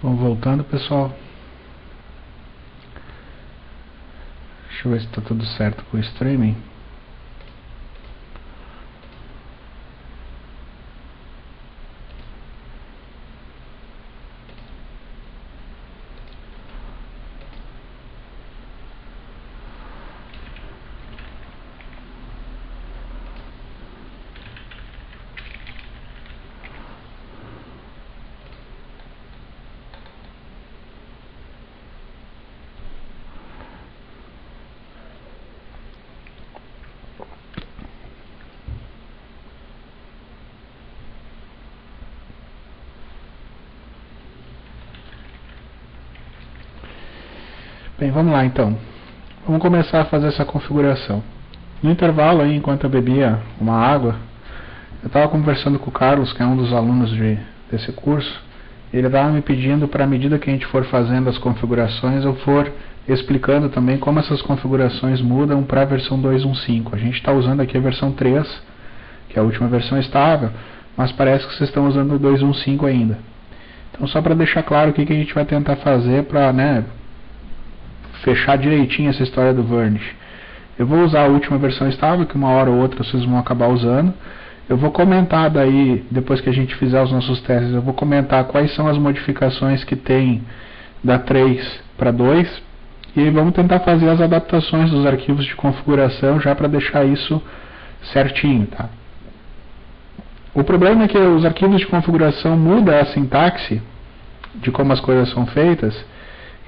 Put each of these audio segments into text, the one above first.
Vamos voltando, pessoal. Deixa eu ver se está tudo certo com o streaming. Bem, vamos lá então. Vamos começar a fazer essa configuração. No intervalo aí, enquanto eu bebia uma água, eu estava conversando com o Carlos, que é um dos alunos desse curso. Ele estava me pedindo, para à medida que a gente for fazendo as configurações, eu for explicando também como essas configurações mudam para a versão 2.1.5. A gente está usando aqui a versão 3, que é a última versão estável, mas parece que vocês estão usando o 2.1.5 ainda. Então, só para deixar claro o que a gente vai tentar fazer para, fechar direitinho essa história do Varnish. Eu vou usar a última versão estável, que uma hora ou outra vocês vão acabar usando. Eu vou comentar daí, depois que a gente fizer os nossos testes, eu vou comentar quais são as modificações que tem da 3 para 2, e vamos tentar fazer as adaptações dos arquivos de configuração já para deixar isso certinho, tá? O problema é que os arquivos de configuração mudam a sintaxe de como as coisas são feitas.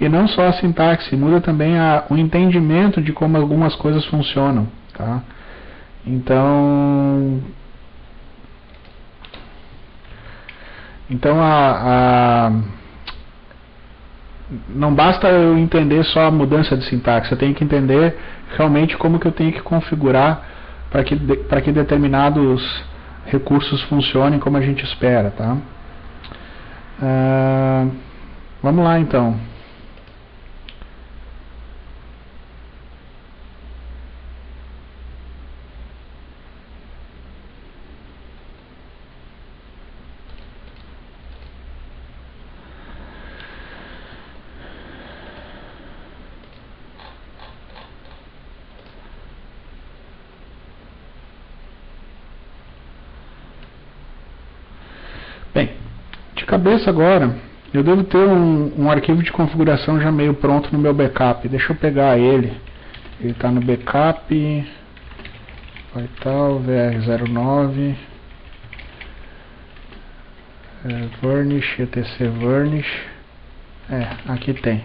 E não só a sintaxe, muda também o entendimento de como algumas coisas funcionam, tá? Então não basta eu entender só a mudança de sintaxe, eu tenho que entender realmente como que eu tenho que configurar para que determinados recursos funcionem como a gente espera, tá? Vamos lá então. Bem, de cabeça agora, eu devo ter um arquivo de configuração já meio pronto no meu backup. Deixa eu pegar ele. Ele está no backup, Vital, VR09, Varnish, etc Varnish. Aqui tem.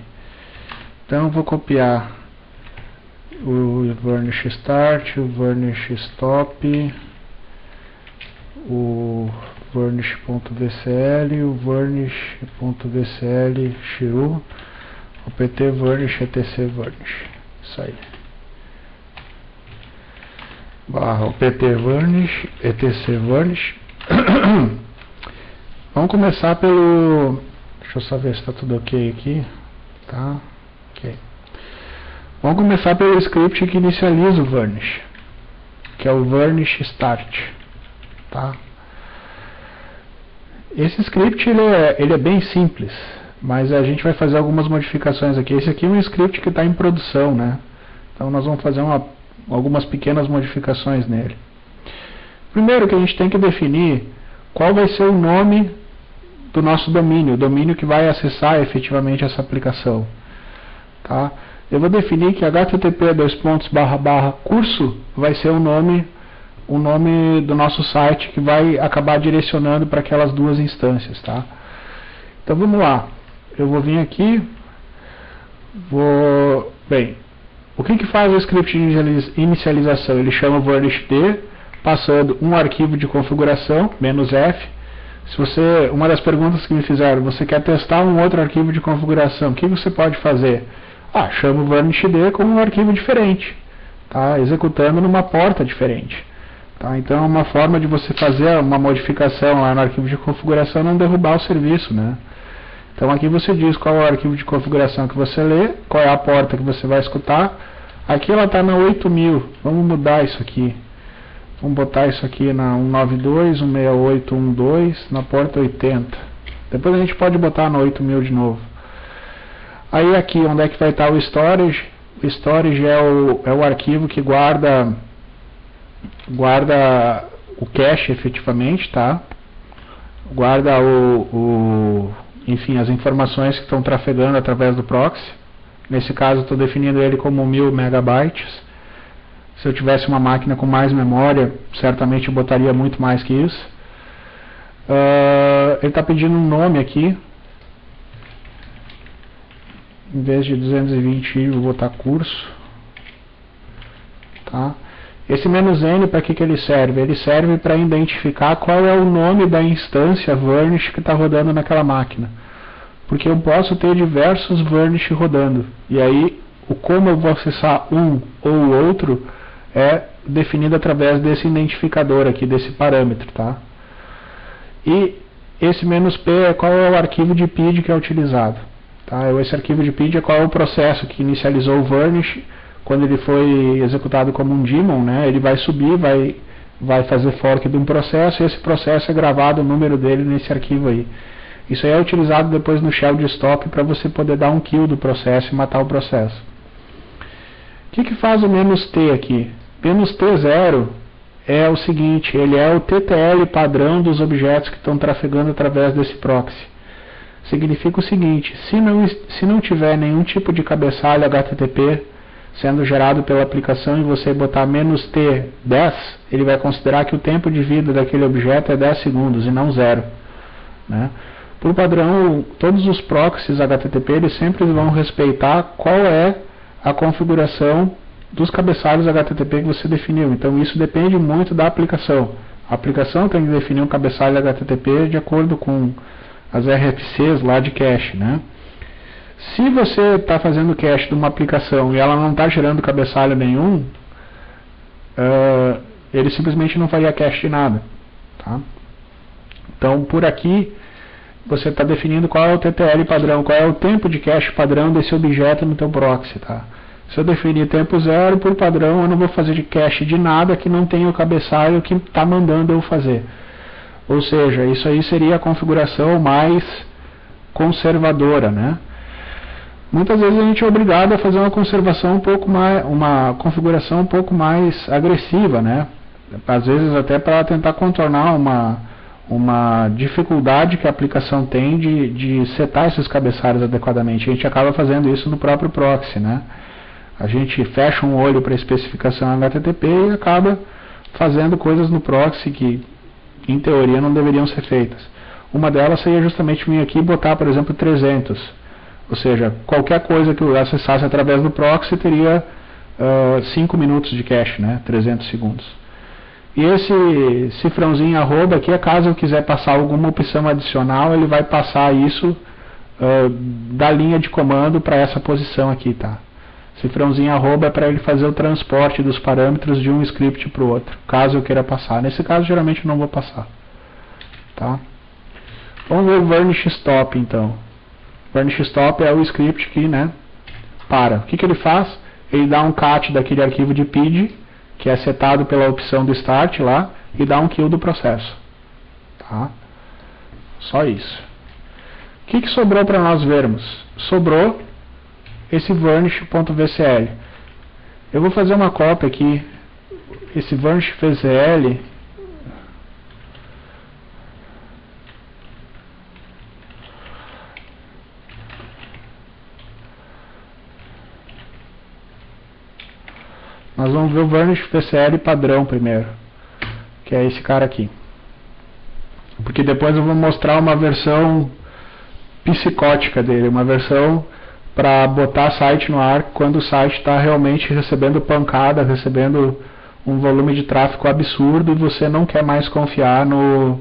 Então eu vou copiar o Varnish Start, o Varnish Stop, o Varnish.vcl, o Varnish.vcl Shiru, o PT Varnish, etc Varnish. Isso aí. Barra o PT Varnish, etc Varnish. Vamos começar pelo... Deixa eu só ver se está tudo ok aqui. Tá? Ok. Vamos começar pelo script que inicializa o Varnish, que é o Varnish Start. Tá? Esse script ele é bem simples, mas a gente vai fazer algumas modificações aqui. Esse aqui é um script que está em produção, né? Então nós vamos fazer algumas pequenas modificações nele. Primeiro que a gente tem que definir qual vai ser o nome do nosso domínio, o domínio que vai acessar efetivamente essa aplicação. Tá? Eu vou definir que http://curso vai ser o nome do nosso site, que vai acabar direcionando para aquelas duas instâncias, tá? Então vamos lá. Eu vou vir aqui, bem, o que faz o script de inicialização? Ele chama o varnished, passando um arquivo de configuração, "-f". Uma das perguntas que me fizeram, você quer testar um outro arquivo de configuração, o que você pode fazer? Chama o varnished como um arquivo diferente, tá? Executando numa porta diferente. Tá? Então é uma forma de você fazer uma modificação lá no arquivo de configuração e não derrubar o serviço, né? Então aqui você diz qual é o arquivo de configuração que você lê, qual é a porta que você vai escutar. Aqui ela está na 8000, vamos mudar isso aqui. Vamos botar isso aqui na 192, 168, 12, na porta 80. Depois a gente pode botar no 8000 de novo. Aí aqui onde é que vai estar o storage? O storage é o arquivo que guarda o cache efetivamente, tá? Guarda enfim, as informações que estão trafegando através do proxy. Nesse caso estou definindo ele como 1000 megabytes. Se eu tivesse uma máquina com mais memória, certamente eu botaria muito mais que isso. Ele está pedindo um nome aqui. Em vez de 220, eu vou botar curso. Tá? Esse "-n", para que ele serve? Ele serve para identificar qual é o nome da instância Varnish que está rodando naquela máquina. Porque eu posso ter diversos Varnish rodando. E aí, como eu vou acessar um ou o outro é definido através desse identificador aqui, desse parâmetro. Tá? E esse "-p" é qual é o arquivo de PID que é utilizado. Tá? Esse arquivo de PID é qual é o processo que inicializou o Varnish. Quando ele foi executado como um daemon, né, ele vai subir, vai fazer fork de um processo, e esse processo é gravado o número dele nesse arquivo aí. Isso aí é utilizado depois no shell de stop para você poder dar um kill do processo e matar o processo. O que faz o "-t" aqui? "-t0" é o seguinte, ele é o TTL padrão dos objetos que estão trafegando através desse proxy. Significa o seguinte, se não tiver nenhum tipo de cabeçalho HTTP sendo gerado pela aplicação e você botar "-t 10, ele vai considerar que o tempo de vida daquele objeto é 10 segundos e não 0. Né? Por padrão, todos os proxies HTTP eles sempre vão respeitar qual é a configuração dos cabeçalhos HTTP que você definiu. Então isso depende muito da aplicação. A aplicação tem que definir um cabeçalho HTTP de acordo com as RFCs lá de cache, né? Se você está fazendo cache de uma aplicação e ela não está gerando cabeçalho nenhum, ele simplesmente não faria cache de nada. Tá? Então, por aqui, você está definindo qual é o TTL padrão, qual é o tempo de cache padrão desse objeto no teu proxy. Tá? Se eu definir tempo 0, por padrão, eu não vou fazer de cache de nada que não tenha o cabeçalho que está mandando eu fazer. Ou seja, isso aí seria a configuração mais conservadora, né? Muitas vezes a gente é obrigado a fazer uma configuração um pouco mais agressiva, né? Às vezes até para tentar contornar uma dificuldade que a aplicação tem de setar esses cabeçalhos adequadamente. A gente acaba fazendo isso no próprio proxy, né? A gente fecha um olho para a especificação HTTP e acaba fazendo coisas no proxy que, em teoria, não deveriam ser feitas. Uma delas seria justamente vir aqui e botar, por exemplo, 300. Ou seja, qualquer coisa que eu acessasse através do proxy teria 5 minutos de cache, né? 300 segundos. E esse cifrãozinho arroba aqui, caso eu quiser passar alguma opção adicional, ele vai passar isso da linha de comando para essa posição aqui, tá? Cifrãozinho arroba é para ele fazer o transporte dos parâmetros de um script para o outro, caso eu queira passar. Nesse caso, geralmente eu não vou passar. Tá? Vamos ver o Varnish Stop, então. Varnish Stop é o script que, né, para. O que ele faz? Ele dá um cat daquele arquivo de PID, que é setado pela opção do Start lá, e dá um kill do processo. Tá? Só isso. O que sobrou para nós vermos? Sobrou esse varnish.vcl. Eu vou fazer uma cópia aqui. Esse varnish.vcl nós vamos ver o varnish.vcl padrão primeiro, que é esse cara aqui, porque depois eu vou mostrar uma versão psicótica dele, uma versão para botar site no ar quando o site está realmente recebendo pancada, recebendo um volume de tráfego absurdo e você não quer mais confiar não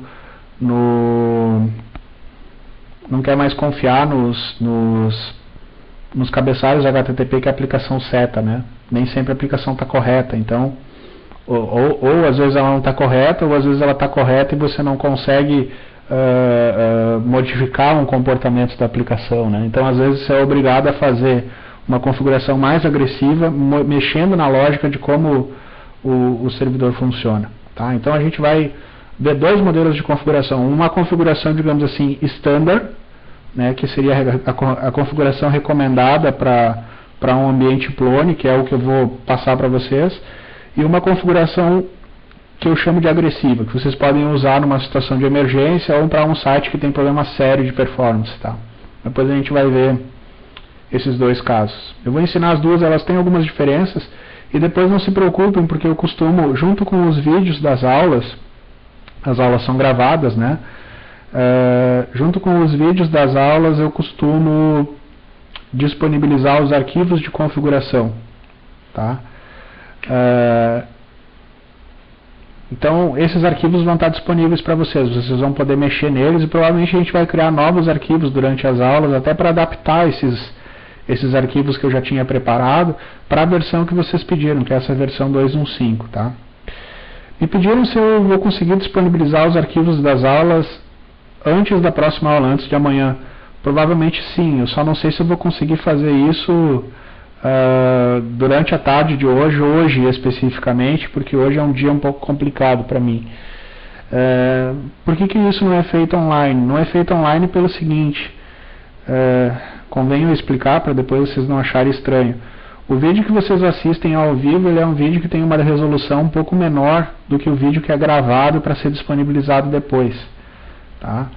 quer mais confiar nos cabeçalhos HTTP que a aplicação seta, né? Nem sempre a aplicação está correta, então ou às vezes ela não está correta, ou às vezes ela está correta e você não consegue modificar um comportamento da aplicação, né? Então às vezes você é obrigado a fazer uma configuração mais agressiva, mexendo na lógica de como o servidor funciona, tá? Então a gente vai de dois modelos de configuração. Uma configuração, digamos assim, standard, né, que seria a configuração recomendada para um ambiente Plone, que é o que eu vou passar para vocês, e uma configuração que eu chamo de agressiva, que vocês podem usar numa situação de emergência ou para um site que tem problema sério de performance. Tá? Depois a gente vai ver esses dois casos. Eu vou ensinar as duas, elas têm algumas diferenças, e depois não se preocupem, porque eu costumo, junto com os vídeos das aulas, as aulas são gravadas, né? Junto com os vídeos das aulas eu costumo disponibilizar os arquivos de configuração, tá? Então esses arquivos vão estar disponíveis para vocês vão poder mexer neles, e provavelmente a gente vai criar novos arquivos durante as aulas, até para adaptar esses arquivos que eu já tinha preparado para a versão que vocês pediram, que é essa versão 2.1.5, tá? Me pediram se eu vou conseguir disponibilizar os arquivos das aulas antes da próxima aula, antes de amanhã. Provavelmente sim, eu só não sei se eu vou conseguir fazer isso durante a tarde de hoje especificamente, porque hoje é um dia um pouco complicado para mim. Por que isso não é feito online? Não é feito online pelo seguinte, convém eu explicar para depois vocês não acharem estranho. O vídeo que vocês assistem ao vivo, ele é um vídeo que tem uma resolução um pouco menor do que o vídeo que é gravado para ser disponibilizado depois. Tá?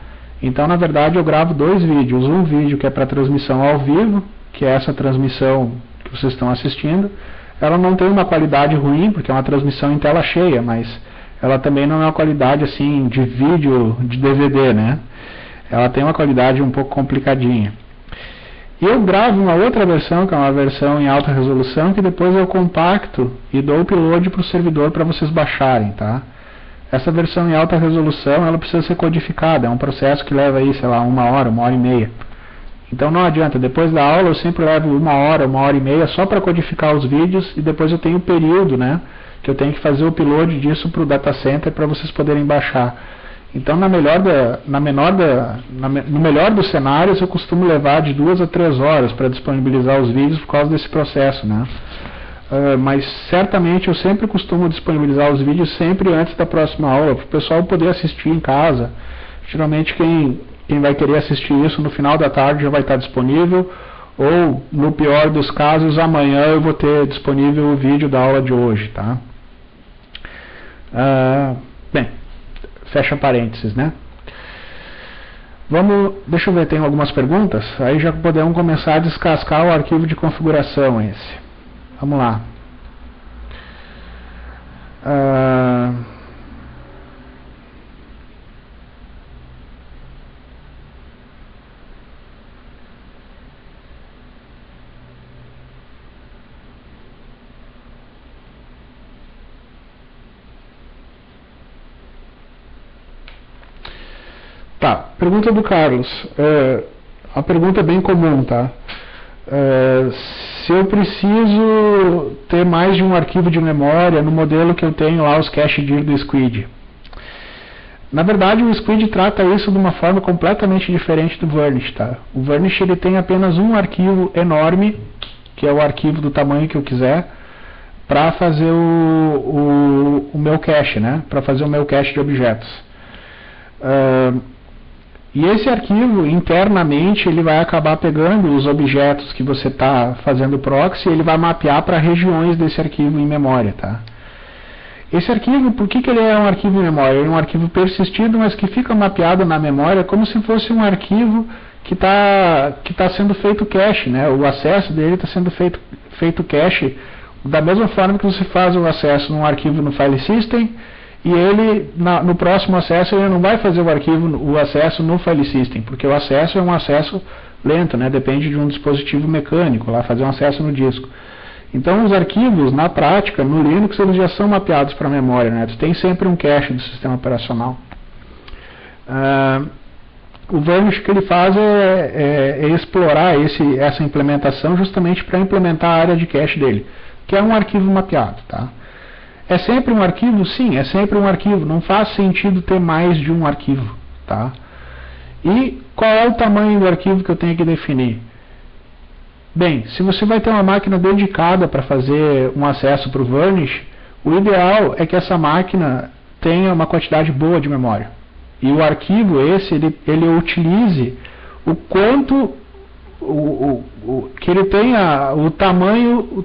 Então, na verdade, eu gravo dois vídeos. Um vídeo que é para transmissão ao vivo, que é essa transmissão que vocês estão assistindo. Ela não tem uma qualidade ruim, porque é uma transmissão em tela cheia, mas ela também não é uma qualidade assim de vídeo de DVD, né? Ela tem uma qualidade um pouco complicadinha. E eu gravo uma outra versão, que é uma versão em alta resolução, que depois eu compacto e dou o upload para o servidor para vocês baixarem, tá? Essa versão em alta resolução, ela precisa ser codificada, é um processo que leva aí, sei lá, 1 e meia. Então não adianta, depois da aula eu sempre levo 1 hora e meia só para codificar os vídeos, e depois eu tenho o período, né, que eu tenho que fazer o upload disso para o data center para vocês poderem baixar. Então no melhor dos cenários eu costumo levar de 2 a 3 horas para disponibilizar os vídeos por causa desse processo, né? Mas certamente eu sempre costumo disponibilizar os vídeos sempre antes da próxima aula, para o pessoal poder assistir em casa. Geralmente quem vai querer assistir isso no final da tarde já vai estar disponível, ou no pior dos casos amanhã eu vou ter disponível o vídeo da aula de hoje, tá? Bem, fecha parênteses, né? Deixa eu ver, tem algumas perguntas, aí já podemos começar a descascar o arquivo de configuração esse. Vamos lá. Tá, pergunta do Carlos. A pergunta é bem comum, tá? Se eu preciso ter mais de um arquivo de memória no modelo que eu tenho lá, os cache-dir do Squid. Na verdade, o Squid trata isso de uma forma completamente diferente do Varnish, tá? O Varnish ele tem apenas um arquivo enorme, que é o arquivo do tamanho que eu quiser, para fazer o meu cache, né? Para fazer o meu cache de objetos. E esse arquivo, internamente, ele vai acabar pegando os objetos que você está fazendo proxy e ele vai mapear para regiões desse arquivo em memória, tá? Esse arquivo, por que ele é um arquivo em memória? Ele é um arquivo persistido, mas que fica mapeado na memória como se fosse um arquivo que tá sendo feito cache, né? O acesso dele está sendo feito cache da mesma forma que você faz o acesso num arquivo no file system. E ele, no próximo acesso, ele não vai fazer o acesso no file system, porque o acesso é um acesso lento, né? Depende de um dispositivo mecânico, lá fazer um acesso no disco. Então os arquivos, na prática, no Linux, eles já são mapeados para a memória, né? Tem sempre um cache do sistema operacional. O Varnish que ele faz é explorar essa implementação justamente para implementar a área de cache dele, que é um arquivo mapeado, tá? É sempre um arquivo? Sim, é sempre um arquivo. Não faz sentido ter mais de um arquivo, tá? E qual é o tamanho do arquivo que eu tenho que definir? Bem, se você vai ter uma máquina dedicada para fazer um acesso para o Varnish, o ideal é que essa máquina tenha uma quantidade boa de memória. E o arquivo ele utilize o quanto que ele tenha o tamanho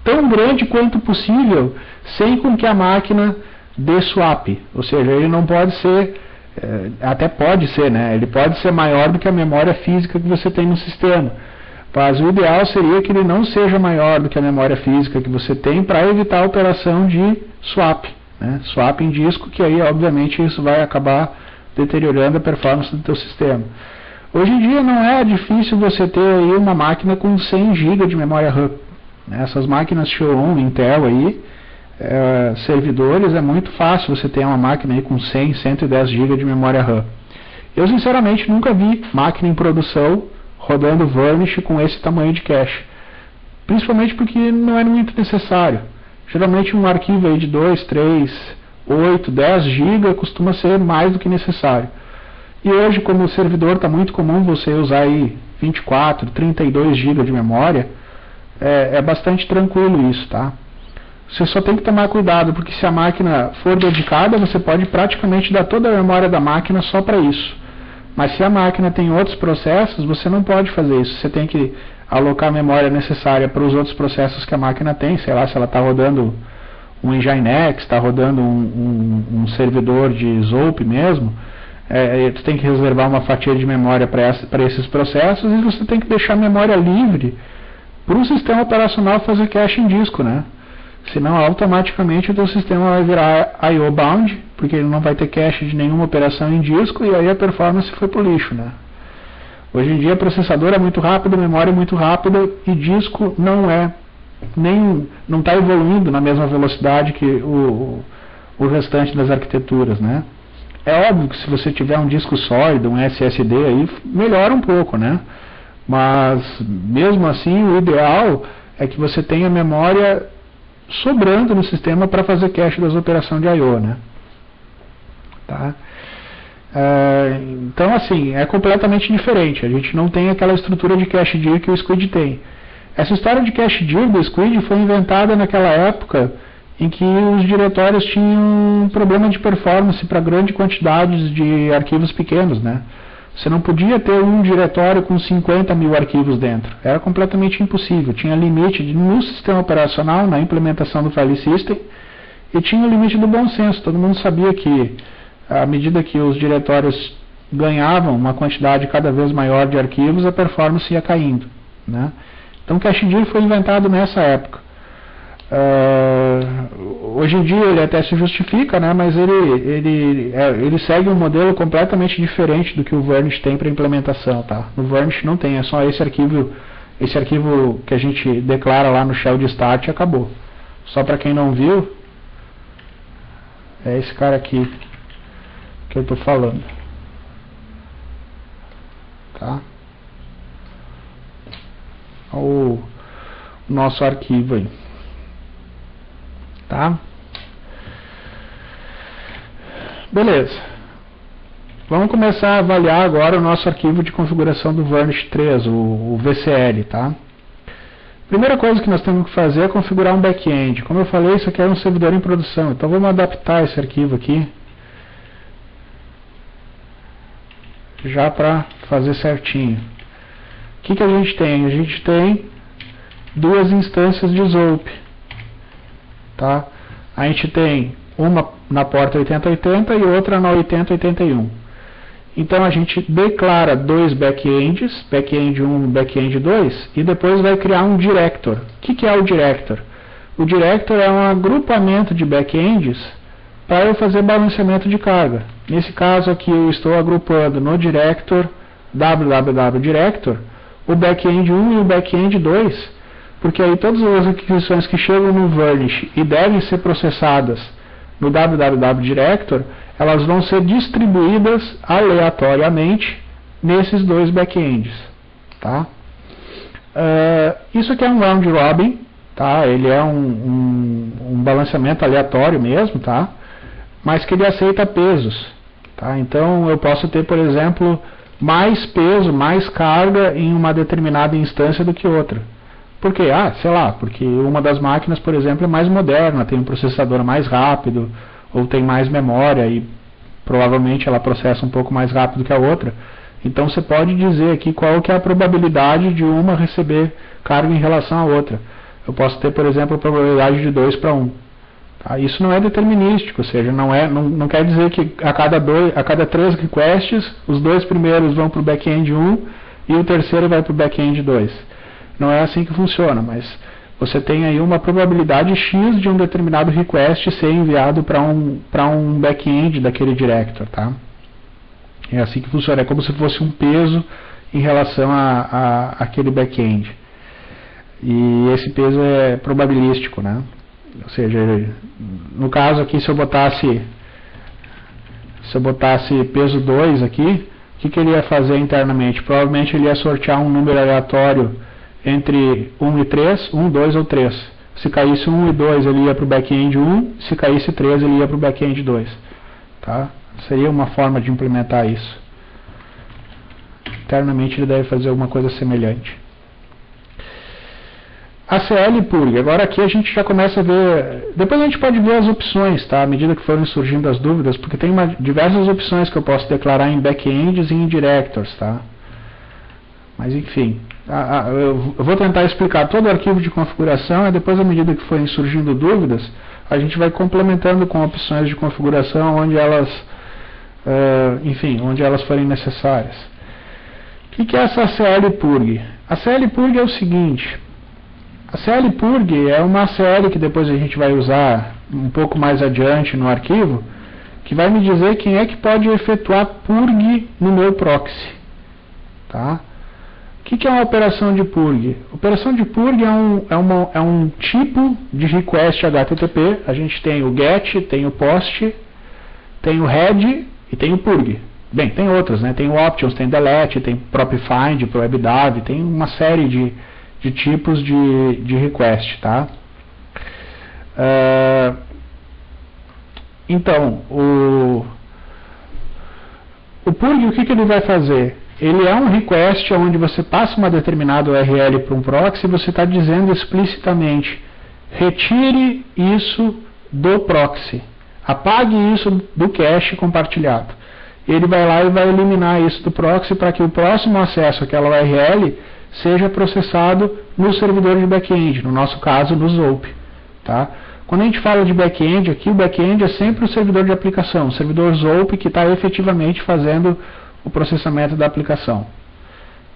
tão grande quanto possível, sem com que a máquina dê swap. Ou seja, ele não pode ser, até pode ser, né? Ele pode ser maior do que a memória física que você tem no sistema. Mas o ideal seria que ele não seja maior do que a memória física que você tem, para evitar a operação de swap, né? Swap em disco, que aí obviamente isso vai acabar deteriorando a performance do teu sistema. Hoje em dia não é difícil você ter aí uma máquina com 100 GB de memória RAM. Essas máquinas Xeon, Intel aí, servidores, é muito fácil você ter uma máquina aí com 100, 110 GB de memória RAM. Eu sinceramente nunca vi máquina em produção rodando Varnish com esse tamanho de cache. Principalmente porque não é muito necessário. Geralmente um arquivo aí de 2, 3, 8, 10 GB costuma ser mais do que necessário. E hoje, como o servidor está muito comum você usar aí 24, 32 GB de memória, é bastante tranquilo isso, tá? Você só tem que tomar cuidado, porque se a máquina for dedicada, você pode praticamente dar toda a memória da máquina só para isso. Mas se a máquina tem outros processos, você não pode fazer isso. Você tem que alocar a memória necessária para os outros processos que a máquina tem. Sei lá, se ela está rodando um Nginx, está rodando um servidor de Zope mesmo, tu tem que reservar uma fatia de memória para esses processos, e você tem que deixar a memória livre para o sistema operacional fazer cache em disco, né? Senão automaticamente o teu sistema vai virar I/O bound, porque ele não vai ter cache de nenhuma operação em disco, e aí a performance foi pro lixo, né? Hoje em dia processador é muito rápido, memória é muito rápida, e disco não está evoluindo na mesma velocidade que o restante das arquiteturas, né? É óbvio que se você tiver um disco sólido, um SSD aí, melhora um pouco, né? Mas mesmo assim o ideal é que você tenha memória sobrando no sistema para fazer cache das operações de I/O, né? Tá? Então assim, é completamente diferente. A gente não tem aquela estrutura de cache dir que o Squid tem. Essa história de cache dir do Squid foi inventada naquela época em que os diretórios tinham um problema de performance para grande quantidade de arquivos pequenos, né? Você não podia ter um diretório com 50 mil arquivos dentro. Era completamente impossível. Tinha limite no sistema operacional, na implementação do file system, e tinha o limite do bom senso. Todo mundo sabia que, à medida que os diretórios ganhavam uma quantidade cada vez maior de arquivos, a performance ia caindo, né? Então o cache dir foi inventado nessa época. Hoje em dia ele até se justifica, né, mas ele segue um modelo completamente diferente do que o Varnish tem para implementação, tá? No Varnish não tem, é só esse arquivo que a gente declara lá no shell de start e acabou. Só para quem não viu, é esse cara aqui que eu estou falando, tá? O nosso arquivo aí. Tá? Beleza. Vamos começar a avaliar agora o nosso arquivo de configuração do Varnish 3, o VCL, tá? Primeira coisa que nós temos que fazer é configurar um back-end. Como eu falei, isso aqui é um servidor em produção, então vamos adaptar esse arquivo aqui já para fazer certinho. O que a gente tem? A gente tem duas instâncias de Zope. Tá? A gente tem uma na porta 8080 e outra na 8081. Então a gente declara dois backends, backend 1 e backend 2, e depois vai criar um director. O que é o director? O director é um agrupamento de backends para eu fazer balanceamento de carga. Nesse caso aqui eu estou agrupando no director www.director o backend 1 e o backend 2, porque aí todas as requisições que chegam no Varnish e devem ser processadas no www.director, elas vão ser distribuídas aleatoriamente nesses dois backends, tá? Isso aqui é um round robin, tá? Ele é um balanceamento aleatório mesmo, tá? Mas que ele aceita pesos, tá? Então eu posso ter, por exemplo, mais peso, mais carga em uma determinada instância do que outra. Por quê? Sei lá, porque uma das máquinas, por exemplo, é mais moderna, tem um processador mais rápido, ou tem mais memória e provavelmente ela processa um pouco mais rápido que a outra. Então você pode dizer aqui qual que é a probabilidade de uma receber carga em relação à outra. Eu posso ter, por exemplo, a probabilidade de 2 para 1. Tá? Isso não é determinístico, ou seja, não quer dizer que a cada 3 requests, os 2 primeiros vão para o back-end 1 e o terceiro vai para o back-end 2. Não é assim que funciona, mas você tem aí uma probabilidade X de um determinado request ser enviado para um back-end daquele director. Tá? É assim que funciona, é como se fosse um peso em relação a aquele back-end. E esse peso é probabilístico, né? Ou seja, no caso aqui, se eu botasse peso 2 aqui, o que ele ia fazer internamente? Provavelmente ele ia sortear um número aleatório entre 1 e 3, 1, 2 ou 3. Se caísse 1 e 2, ele ia para o back-end 1, se caísse 3, ele ia para o back-end 2. Tá? Seria uma forma de implementar isso. Internamente ele deve fazer alguma coisa semelhante. ACL Purg. Agora aqui a gente já começa a ver... Depois a gente pode ver as opções, tá? À medida que forem surgindo as dúvidas, porque tem diversas opções que eu posso declarar em back-ends e em directors, tá? Mas enfim, eu vou tentar explicar todo o arquivo de configuração e depois, à medida que forem surgindo dúvidas, a gente vai complementando com opções de configuração onde elas, onde elas forem necessárias. O que é essa ACL Purg? A ACL Purg é o seguinte... A CL Purg é uma ACL que depois a gente vai usar um pouco mais adiante no arquivo, que vai me dizer quem é que pode efetuar Purg no meu proxy. Tá? O que é uma operação de Purg? Operação de Purg é um tipo de request HTTP. A gente tem o GET, tem o POST, tem o READ e tem o Purg. Bem, tem outras, né? Tem o Options, tem Delete, tem próprio Find, ProWebDAV, tem uma série de tipos de request, tá? Então, o Purg, o que ele vai fazer? Ele é um request onde você passa uma determinada URL para um proxy e você está dizendo explicitamente: retire isso do proxy, apague isso do cache compartilhado. Ele vai lá e vai eliminar isso do proxy para que o próximo acesso àquela URL seja processado no servidor de back-end, no nosso caso no Zope. Tá? Quando a gente fala de back-end aqui, o back-end é sempre o servidor de aplicação, o servidor Zope que está efetivamente fazendo o processamento da aplicação.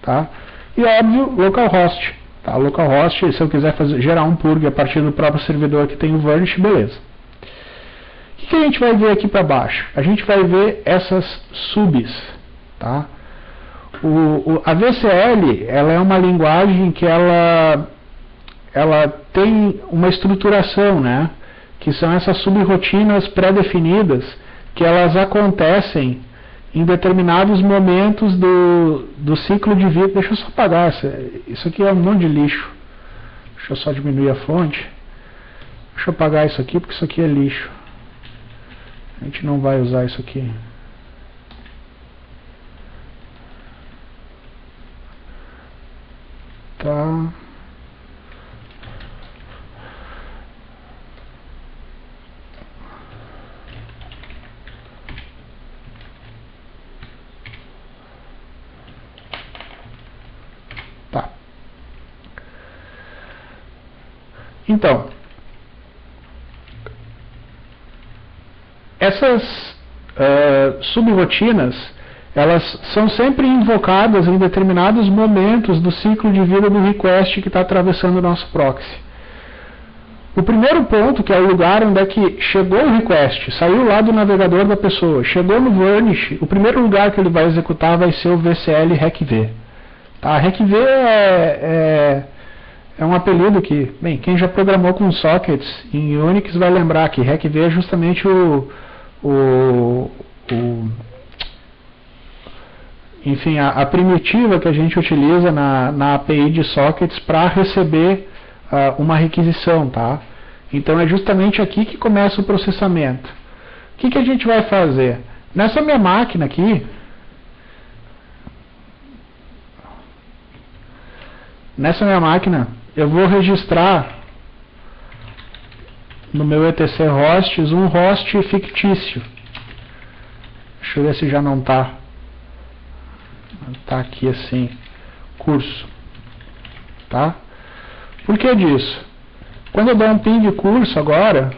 Tá? E óbvio, localhost. Tá? Localhost, se eu quiser gerar um purg a partir do próprio servidor que tem o Varnish, beleza. O que a gente vai ver aqui para baixo? A gente vai ver essas subs. Tá? A VCL ela é uma linguagem que ela tem uma estruturação, né? Que são essas subrotinas pré-definidas que elas acontecem em determinados momentos do ciclo de vida. Deixa eu só apagar, isso aqui é um monte de lixo. Deixa eu só diminuir a fonte. Deixa eu apagar isso aqui, porque isso aqui é lixo. A gente não vai usar isso aqui. Tá. Tá. Então, essas subrotinas, elas são sempre invocadas em determinados momentos do ciclo de vida do request que está atravessando o nosso proxy. O primeiro ponto, que é o lugar onde é que chegou o request, saiu lá do navegador da pessoa, chegou no Varnish, o primeiro lugar que ele vai executar vai ser o VCL RecV. Tá? RecV é um apelido que, bem, quem já programou com sockets em Unix vai lembrar que RecV é justamente enfim, a primitiva que a gente utiliza na API de sockets para receber uma requisição, tá? Então é justamente aqui que começa o processamento. O que a gente vai fazer? Nessa minha máquina aqui, eu vou registrar no meu etc hosts um host fictício. Deixa eu ver se já não está. Está aqui assim, curso. Tá? Por que disso? Quando eu dou um ping curso agora,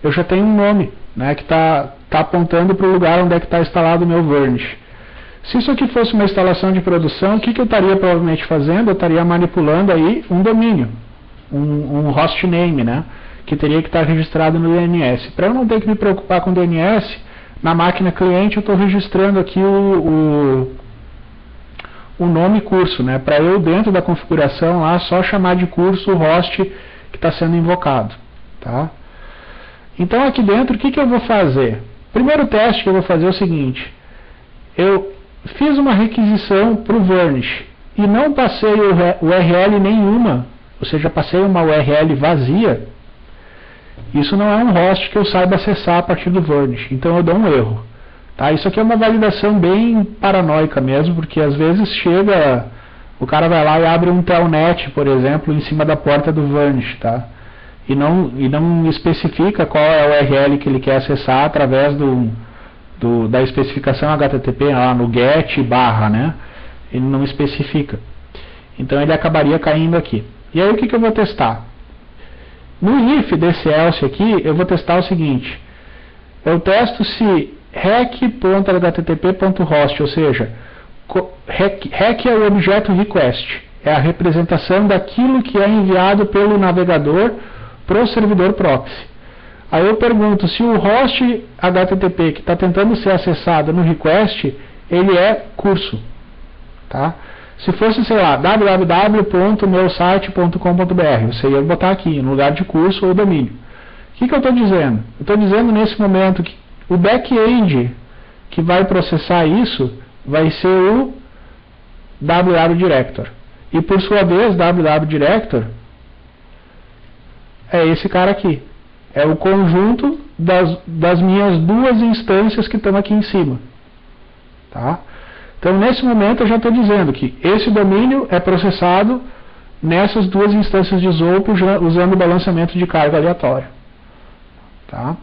eu já tenho um nome, né, que está apontando para o lugar onde é que está instalado o meu Varnish. Se isso aqui fosse uma instalação de produção, o que eu estaria provavelmente fazendo? Eu estaria manipulando aí um domínio, um host name, né, que teria que estar registrado no DNS. Para eu não ter que me preocupar com o DNS, na máquina cliente eu estou registrando aqui o nome curso, né, para eu dentro da configuração lá só chamar de curso o host que está sendo invocado. Tá? Então aqui dentro o que eu vou fazer? Primeiro teste que eu vou fazer é o seguinte: eu fiz uma requisição para o Varnish e não passei URL nenhuma, ou seja, passei uma URL vazia. Isso não é um host que eu saiba acessar a partir do Varnish, então eu dou um erro. Tá? Isso aqui é uma validação bem paranoica mesmo, porque às vezes chega, o cara vai lá e abre um telnet, por exemplo, em cima da porta do Varnish, tá? E não especifica qual é a URL que ele quer acessar através da especificação HTTP lá no get barra, né? Ele não especifica. Então ele acabaria caindo aqui. E aí o que eu vou testar? No if desse else aqui, eu vou testar o seguinte: eu testo se rec.http.host, ou seja, rec é o objeto request, é a representação daquilo que é enviado pelo navegador para o servidor proxy. Aí eu pergunto se o host HTTP que está tentando ser acessado no request, ele é curso. Tá? Se fosse, sei lá, www.meusite.com.br, você ia botar aqui, no lugar de curso ou domínio. O que eu estou dizendo? Eu estou dizendo nesse momento que o back-end que vai processar isso vai ser o www.director. E por sua vez, www.director é esse cara aqui. É o conjunto das minhas duas instâncias que estão aqui em cima. Tá? Então, nesse momento, eu já estou dizendo que esse domínio é processado nessas duas instâncias de ZOP usando o balanceamento de carga aleatório. Tá?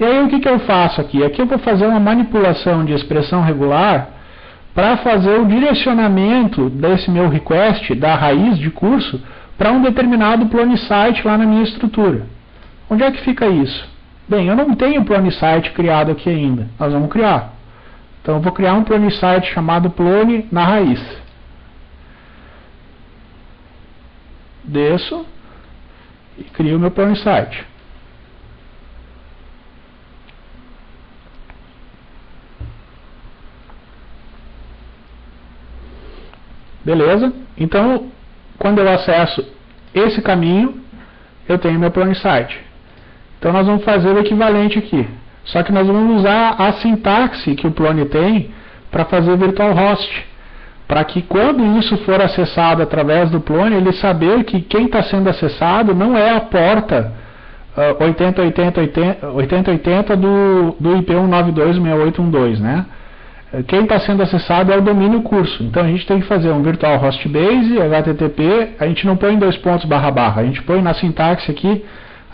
E aí, o que eu faço aqui? Aqui eu vou fazer uma manipulação de expressão regular para fazer o direcionamento desse meu request, da raiz de curso, para um determinado plone site lá na minha estrutura. Onde é que fica isso? Bem, eu não tenho plone site criado aqui ainda. Nós vamos criar. Então eu vou criar um plone site chamado plone na raiz. Desço e crio o meu plone site. Beleza? Então, quando eu acesso esse caminho, eu tenho meu plone site. Então nós vamos fazer o equivalente aqui. Só que nós vamos usar a sintaxe que o plone tem para fazer virtual host. Para que quando isso for acessado através do plone, ele saber que quem está sendo acessado não é a porta 8080 do IP 192.6812, né? Quem está sendo acessado é o domínio curso. Então a gente tem que fazer um virtual host base, HTTP, a gente não põe dois pontos barra barra, a gente põe na sintaxe aqui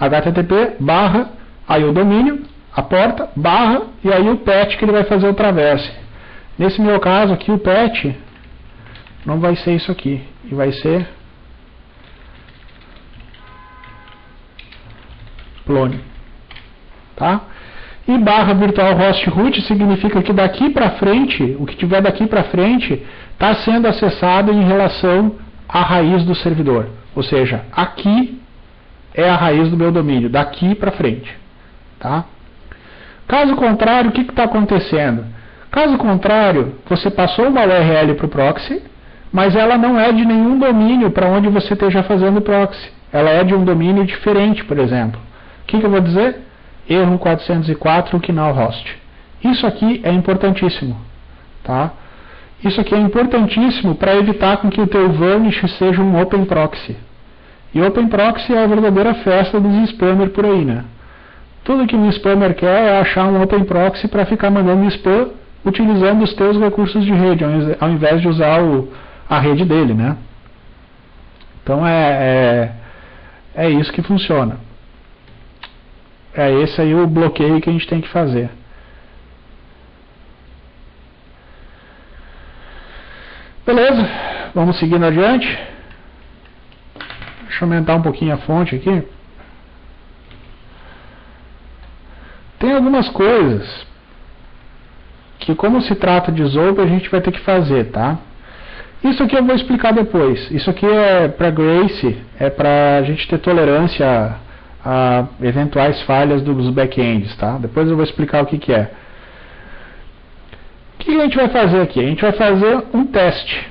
HTTP barra, aí o domínio, a porta, barra, e aí o patch que ele vai fazer o traverse. Nesse meu caso aqui o patch não vai ser isso aqui, e vai ser plone. Tá? E barra virtual host root significa que daqui para frente, o que tiver daqui para frente, está sendo acessado em relação à raiz do servidor. Ou seja, aqui é a raiz do meu domínio, daqui para frente. Tá? Caso contrário, o que está acontecendo? Caso contrário, você passou uma URL para o proxy, mas ela não é de nenhum domínio para onde você esteja fazendo o proxy. Ela é de um domínio diferente, por exemplo. O que eu vou dizer? Erro 404 Knall host. Isso aqui é importantíssimo. Tá? Isso aqui é importantíssimo para evitar com que o teu Varnish seja um Open Proxy. E Open Proxy é a verdadeira festa dos spammers por aí, né? Tudo que um spammer quer é achar um Open Proxy para ficar mandando spam utilizando os teus recursos de rede, ao invés de usar a rede dele, né? Então é isso que funciona. é esse aí o bloqueio que a gente tem que fazer. Beleza, vamos seguindo adiante. Deixa eu aumentar um pouquinho a fonte aqui. Tem algumas coisas que, como se trata de Zope, a gente vai ter que fazer, tá? Isso aqui eu vou explicar depois. Isso aqui é para Grace, é para a gente ter tolerância a eventuais falhas dos backends, tá? Depois eu vou explicar o que que é. O que a gente vai fazer aqui? A gente vai fazer um teste.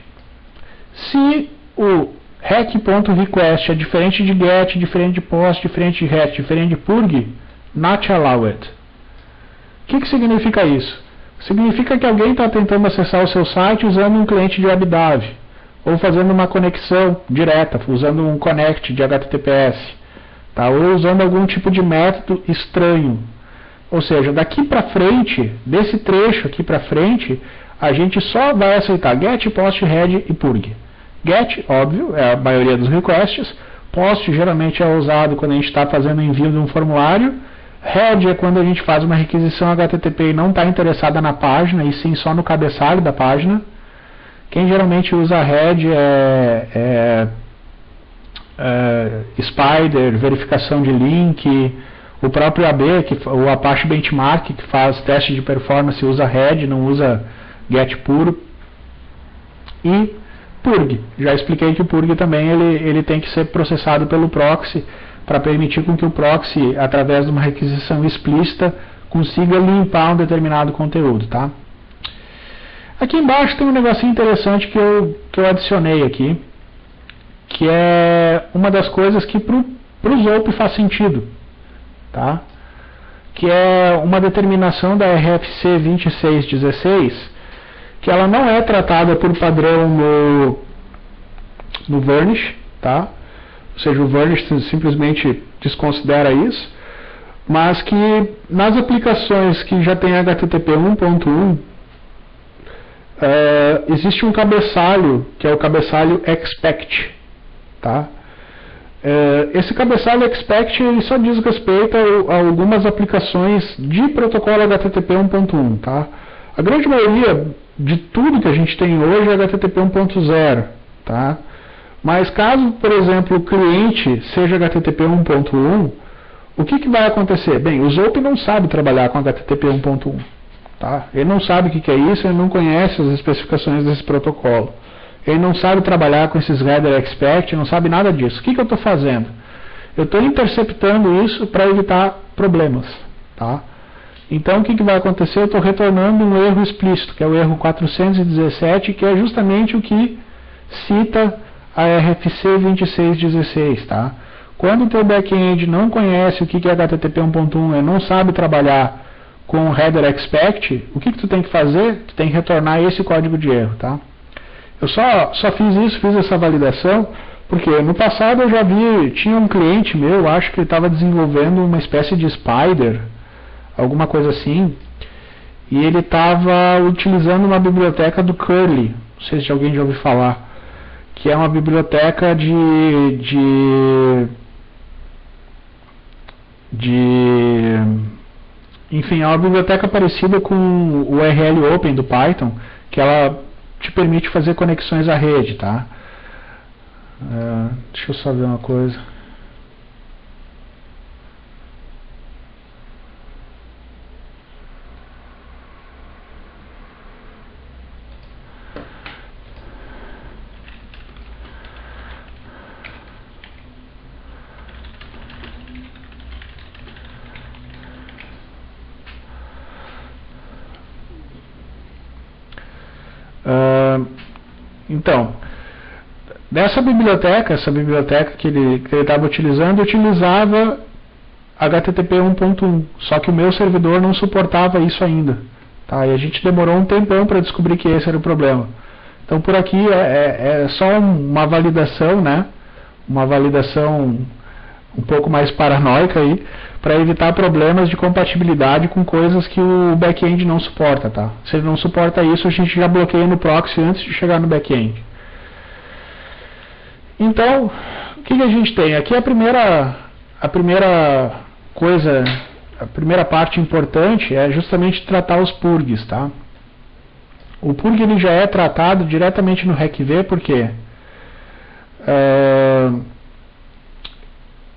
Se o rec.request é diferente de get, diferente de post, diferente de ret, diferente de purg, not allowed. O que significa isso? Significa que alguém está tentando acessar o seu site usando um cliente de WebDAV, ou fazendo uma conexão direta, usando um connect de HTTPS, tá? Ou usando algum tipo de método estranho. Ou seja, daqui para frente, desse trecho aqui para frente, a gente só vai aceitar get, post, head e purg. Get, óbvio, é a maioria dos requests. Post geralmente é usado quando a gente está fazendo envio de um formulário. Head é quando a gente faz uma requisição HTTP e não está interessada na página, e sim só no cabeçalho da página. Quem geralmente usa head é Spider, verificação de link, o próprio AB, o Apache Benchmark, que faz teste de performance, usa head, não usa get puro. E purg. Já expliquei que o purg também ele tem que ser processado pelo proxy, para permitir com que o proxy, através de uma requisição explícita, consiga limpar um determinado conteúdo, tá? Aqui embaixo tem um negocinho interessante que eu adicionei aqui, que é uma das coisas que para o Zope faz sentido, tá? Que é uma determinação da RFC 2616, que ela não é tratada por padrão no Varnish, tá? Ou seja, o Varnish simplesmente desconsidera isso, mas que nas aplicações que já tem HTTP 1.1, existe um cabeçalho, que é o cabeçalho expect, tá? Esse cabeçalho expect ele só diz respeito a algumas aplicações de protocolo HTTP 1.1, tá? A grande maioria de tudo que a gente tem hoje é HTTP 1.0, tá? Mas caso, por exemplo, o cliente seja HTTP 1.1, o que vai acontecer? Bem, o Zope não sabe trabalhar com HTTP 1.1. Tá? Ele não sabe o que é isso, ele não conhece as especificações desse protocolo. Ele não sabe trabalhar com esses header expect, não sabe nada disso. O que eu estou fazendo? Eu estou interceptando isso para evitar problemas. Tá? Então, o que vai acontecer? Eu estou retornando um erro explícito, que é o erro 417, que é justamente o que cita a RFC 2616, tá? Quando o teu back-end não conhece o que é HTTP 1.1 e não sabe trabalhar com header expect, o que tu tem que fazer? Tu tem que retornar esse código de erro, tá? Eu só fiz isso, fiz essa validação, porque no passado eu já vi, tinha um cliente meu, acho que ele estava desenvolvendo uma espécie de Spider, alguma coisa assim, e ele estava utilizando uma biblioteca do Curly, não sei se alguém já ouviu falar, que é uma biblioteca enfim, é uma biblioteca parecida com o URL Open do Python, que ela te permite fazer conexões à rede, tá? Deixa eu só ver uma coisa. Então, essa biblioteca que ele estava utilizando, utilizava HTTP 1.1, só que o meu servidor não suportava isso ainda, tá? E a gente demorou um tempão para descobrir que esse era o problema. Então, por aqui é só uma validação, né? Uma validação um pouco mais paranoica aí, para evitar problemas de compatibilidade com coisas que o back-end não suporta, tá? Se ele não suporta isso, a gente já bloqueia no proxy antes de chegar no back-end. Então, o que a gente tem? Aqui a primeira coisa a primeira parte importante é justamente tratar os purgs, tá? O purg ele já é tratado diretamente no RecV, porque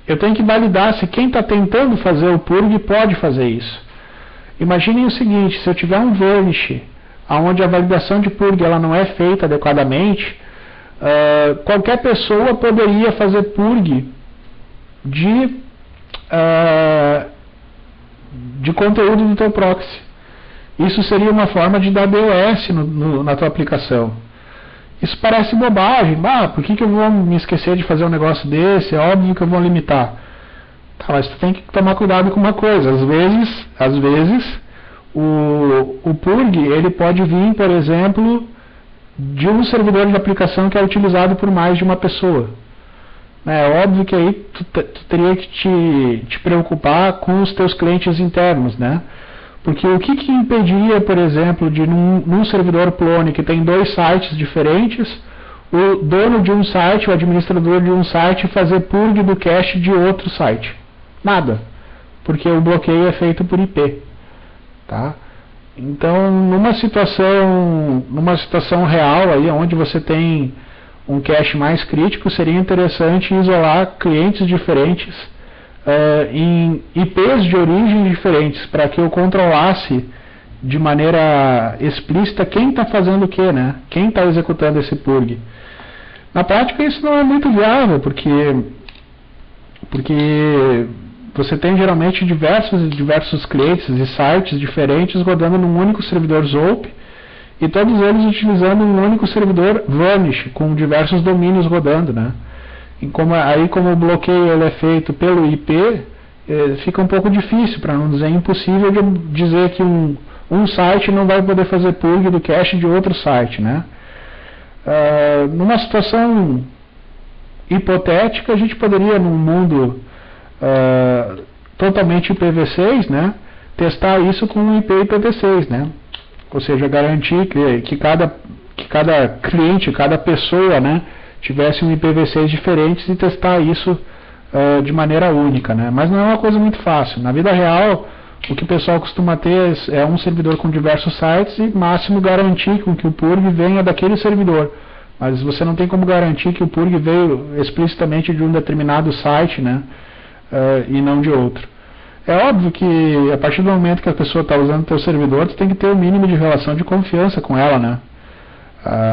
eu tenho que validar se quem está tentando fazer o purg pode fazer isso. Imaginem o seguinte, se eu tiver um varnish onde a validação de purg ela não é feita adequadamente, qualquer pessoa poderia fazer purg de conteúdo do teu proxy. Isso seria uma forma de dar DOS na tua aplicação. Isso parece bobagem. Por que eu vou me esquecer de fazer um negócio desse? É óbvio que eu vou limitar. Tá, mas tu tem que tomar cuidado com uma coisa. Às vezes o purg ele pode vir, por exemplo, de um servidor de aplicação que é utilizado por mais de uma pessoa. É óbvio que aí tu teria que te preocupar com os teus clientes internos, né? Porque o que impediria, por exemplo, de num servidor clone que tem 2 sites diferentes, o dono de um site, o administrador de um site, fazer purg do cache de outro site? Nada, porque o bloqueio é feito por IP, tá? Então, numa situação real aí, onde você tem um cache mais crítico, seria interessante isolar clientes diferentes em IPs de origem diferentes, para que eu controlasse de maneira explícita quem está fazendo o que, né? Quem está executando esse purg. Na prática isso não é muito viável, porque você tem geralmente diversos clientes e sites diferentes rodando num único servidor ZOP, e todos eles utilizando um único servidor Varnish, com diversos domínios rodando, né? E como o bloqueio ele é feito pelo IP, fica um pouco difícil, para não dizer impossível, de dizer que um site não vai poder fazer purg do cache de outro site, né? Numa situação hipotética, a gente poderia, num mundo totalmente IPv6, né, testar isso com um IP IPv6, né? Ou seja, garantir que cada cliente, cada pessoa, né, tivesse um IPv6 diferente e testar isso de maneira única, né? Mas não é uma coisa muito fácil. Na vida real, o que o pessoal costuma ter é um servidor com diversos sites e máximo garantir que o purg venha daquele servidor. Mas você não tem como garantir que o purg veio explicitamente de um determinado site, né, e não de outro. É óbvio que a partir do momento que a pessoa está usando o teu servidor, tu tem que ter o mínimo de relação de confiança com ela, né?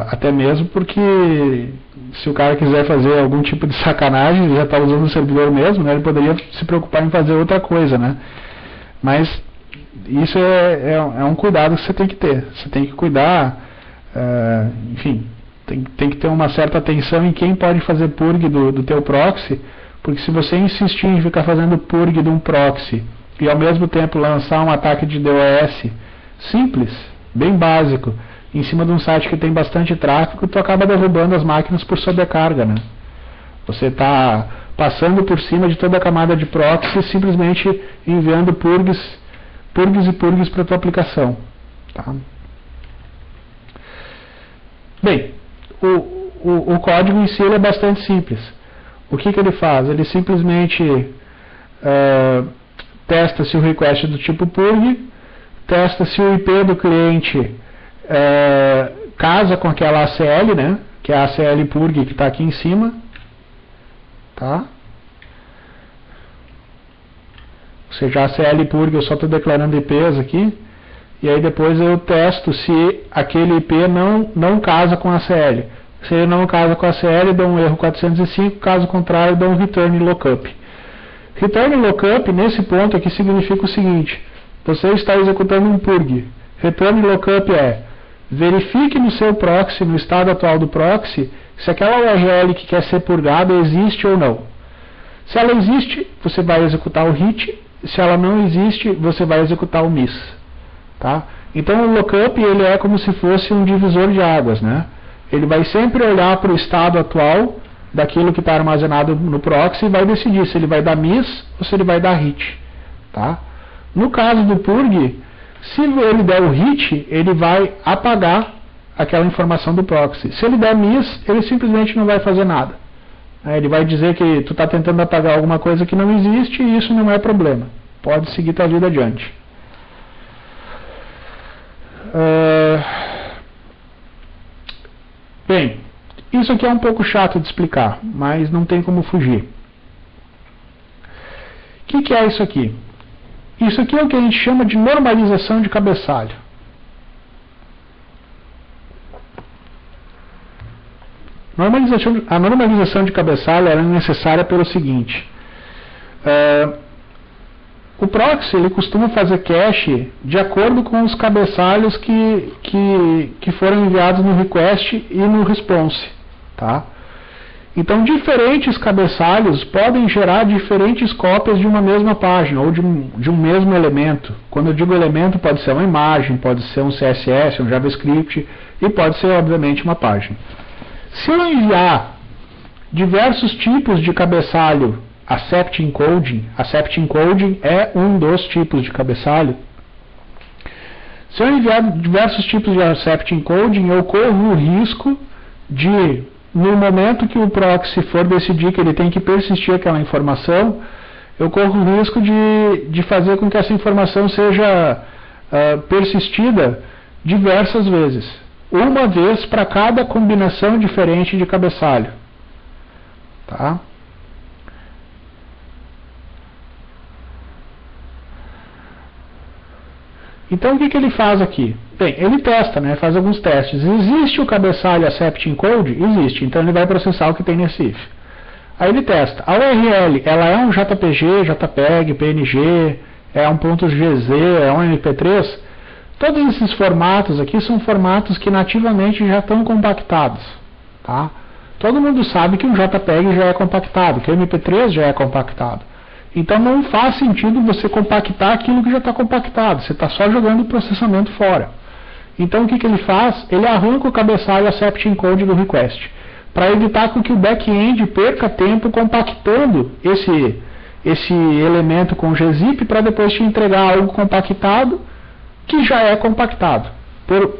Até mesmo porque se o cara quiser fazer algum tipo de sacanagem, ele já está usando o servidor mesmo, né? Ele poderia se preocupar em fazer outra coisa, né? Mas isso é um cuidado que você tem que ter. Você tem que cuidar, enfim, tem que ter uma certa atenção em quem pode fazer purg do teu proxy, porque se você insistir em ficar fazendo purg de um proxy e ao mesmo tempo lançar um ataque de DOS simples, bem básico, em cima de um site que tem bastante tráfego, tu acaba derrubando as máquinas por sobrecarga, né? Você está passando por cima de toda a camada de proxy, simplesmente enviando purgs para a tua aplicação, tá? Bem, o código em si ele é bastante simples. O que ele faz? Ele simplesmente testa se o request é do tipo purg, testa se o IP do cliente casa com aquela ACL, né, que é a ACL purg que está aqui em cima, tá? Ou seja, a ACL purg eu só estou declarando IPs aqui, e aí depois eu testo se aquele IP não casa com a ACL. Se ele não casa com a ACL, eu dou um erro 405, caso contrário, eu dou um return lookup. Return lookup, nesse ponto aqui, significa o seguinte: você está executando um purg. Return lookup verifique no seu proxy, no estado atual do proxy, se aquela URL que quer ser purgada existe ou não. Se ela existe, você vai executar o hit. Se ela não existe, você vai executar o miss. Tá? Então o lookup ele é como se fosse um divisor de águas, né? Ele vai sempre olhar para o estado atual daquilo que está armazenado no proxy e vai decidir se ele vai dar miss ou se ele vai dar hit. Tá? No caso do purg, se ele der o hit, ele vai apagar aquela informação do proxy. Se ele der miss, ele simplesmente não vai fazer nada. Ele vai dizer que tu está tentando apagar alguma coisa que não existe e isso não é problema. pode seguir tua vida adiante. Bem, isso aqui é um pouco chato de explicar, mas não tem como fugir. O que é isso aqui? Isso aqui é o que a gente chama de normalização de cabeçalho. A normalização de cabeçalho era necessária pelo seguinte: o proxy ele costuma fazer cache de acordo com os cabeçalhos que foram enviados no request e no response, tá? Então, diferentes cabeçalhos podem gerar diferentes cópias de uma mesma página ou de um mesmo elemento. Quando eu digo elemento, pode ser uma imagem, pode ser um CSS, um JavaScript e pode ser, obviamente, uma página. Se eu enviar diversos tipos de cabeçalho accept encoding é um dos tipos de cabeçalho. Se eu enviar diversos tipos de accept encoding, eu corro o risco de, no momento que o proxy for decidir que ele tem que persistir aquela informação, eu corro o risco de fazer com que essa informação seja persistida diversas vezes. Uma vez para cada combinação diferente de cabeçalho. Tá? Então o que ele faz aqui? Bem, ele testa, né? Faz alguns testes. Existe o cabeçalho accept encode? Existe. Então ele vai processar o que tem nesse if. Aí ele testa. A URL, ela é um JPG, JPEG, PNG, é um .gz, é um MP3? Todos esses formatos aqui são formatos que nativamente já estão compactados. Tá? Todo mundo sabe que um JPEG já é compactado, que o MP3 já é compactado. Então não faz sentido você compactar aquilo que já está compactado. Você está só jogando o processamento fora. Então o que ele faz? Ele arranca o cabeçalho accept encode do request, para evitar que o back-end perca tempo compactando esse elemento com gzip para depois te entregar algo compactado que já é compactado,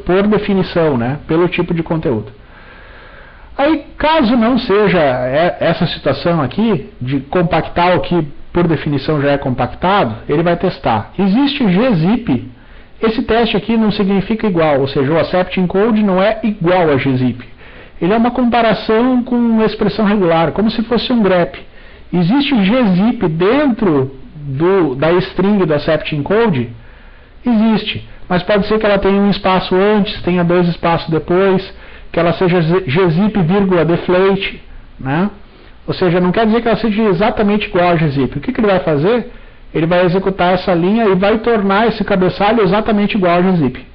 por definição, né? Pelo tipo de conteúdo. Aí, caso não seja essa situação aqui, de compactar o que por definição já é compactado, ele vai testar. Existe gzip. Esse teste aqui não significa igual, ou seja, o accept encode não é igual a gzip. Ele é uma comparação com uma expressão regular, como se fosse um grep. Existe gzip dentro da string do accept encode? Existe, mas pode ser que ela tenha um espaço antes, tenha dois espaços depois, que ela seja gzip, deflate, né? Ou seja, não quer dizer que ela seja exatamente igual a gzip. O que ele vai fazer? Ele vai executar essa linha e vai tornar esse cabeçalho exatamente igual a gzip.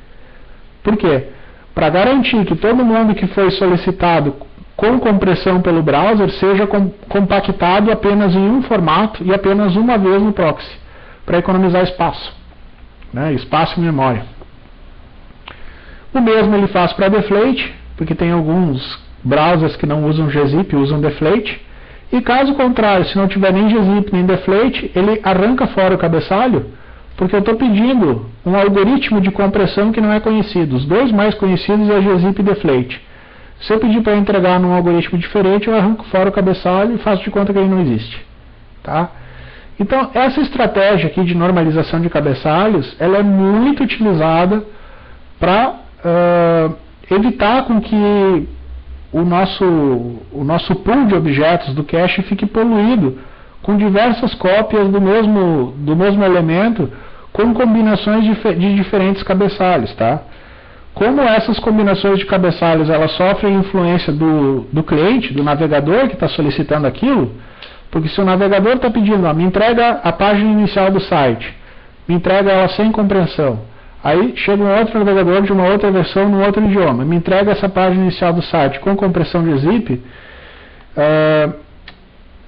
Por quê? Para garantir que todo mundo que foi solicitado com compressão pelo browser seja compactado apenas em um formato e apenas uma vez no proxy, para economizar espaço, né? Espaço e memória. O mesmo ele faz para deflate, porque tem alguns browsers que não usam gzip, usam deflate. E caso contrário, se não tiver nem gzip nem deflate, ele arranca fora o cabeçalho, porque eu estou pedindo um algoritmo de compressão que não é conhecido. Os dois mais conhecidos é gzip e deflate. Se eu pedir para entregar num algoritmo diferente, eu arranco fora o cabeçalho e faço de conta que ele não existe. Tá? Então, essa estratégia aqui de normalização de cabeçalhos, ela é muito utilizada para evitar com que o nosso pool de objetos do cache fique poluído com diversas cópias do mesmo elemento com combinações de diferentes cabeçalhos, tá? Como essas combinações de cabeçalhos elas sofrem influência do cliente, do navegador que está solicitando aquilo, porque se o navegador está pedindo, me entrega a página inicial do site, me entrega ela sem compreensão, aí chega um outro navegador de uma outra versão, num outro idioma, me entrega essa página inicial do site com compressão de zip,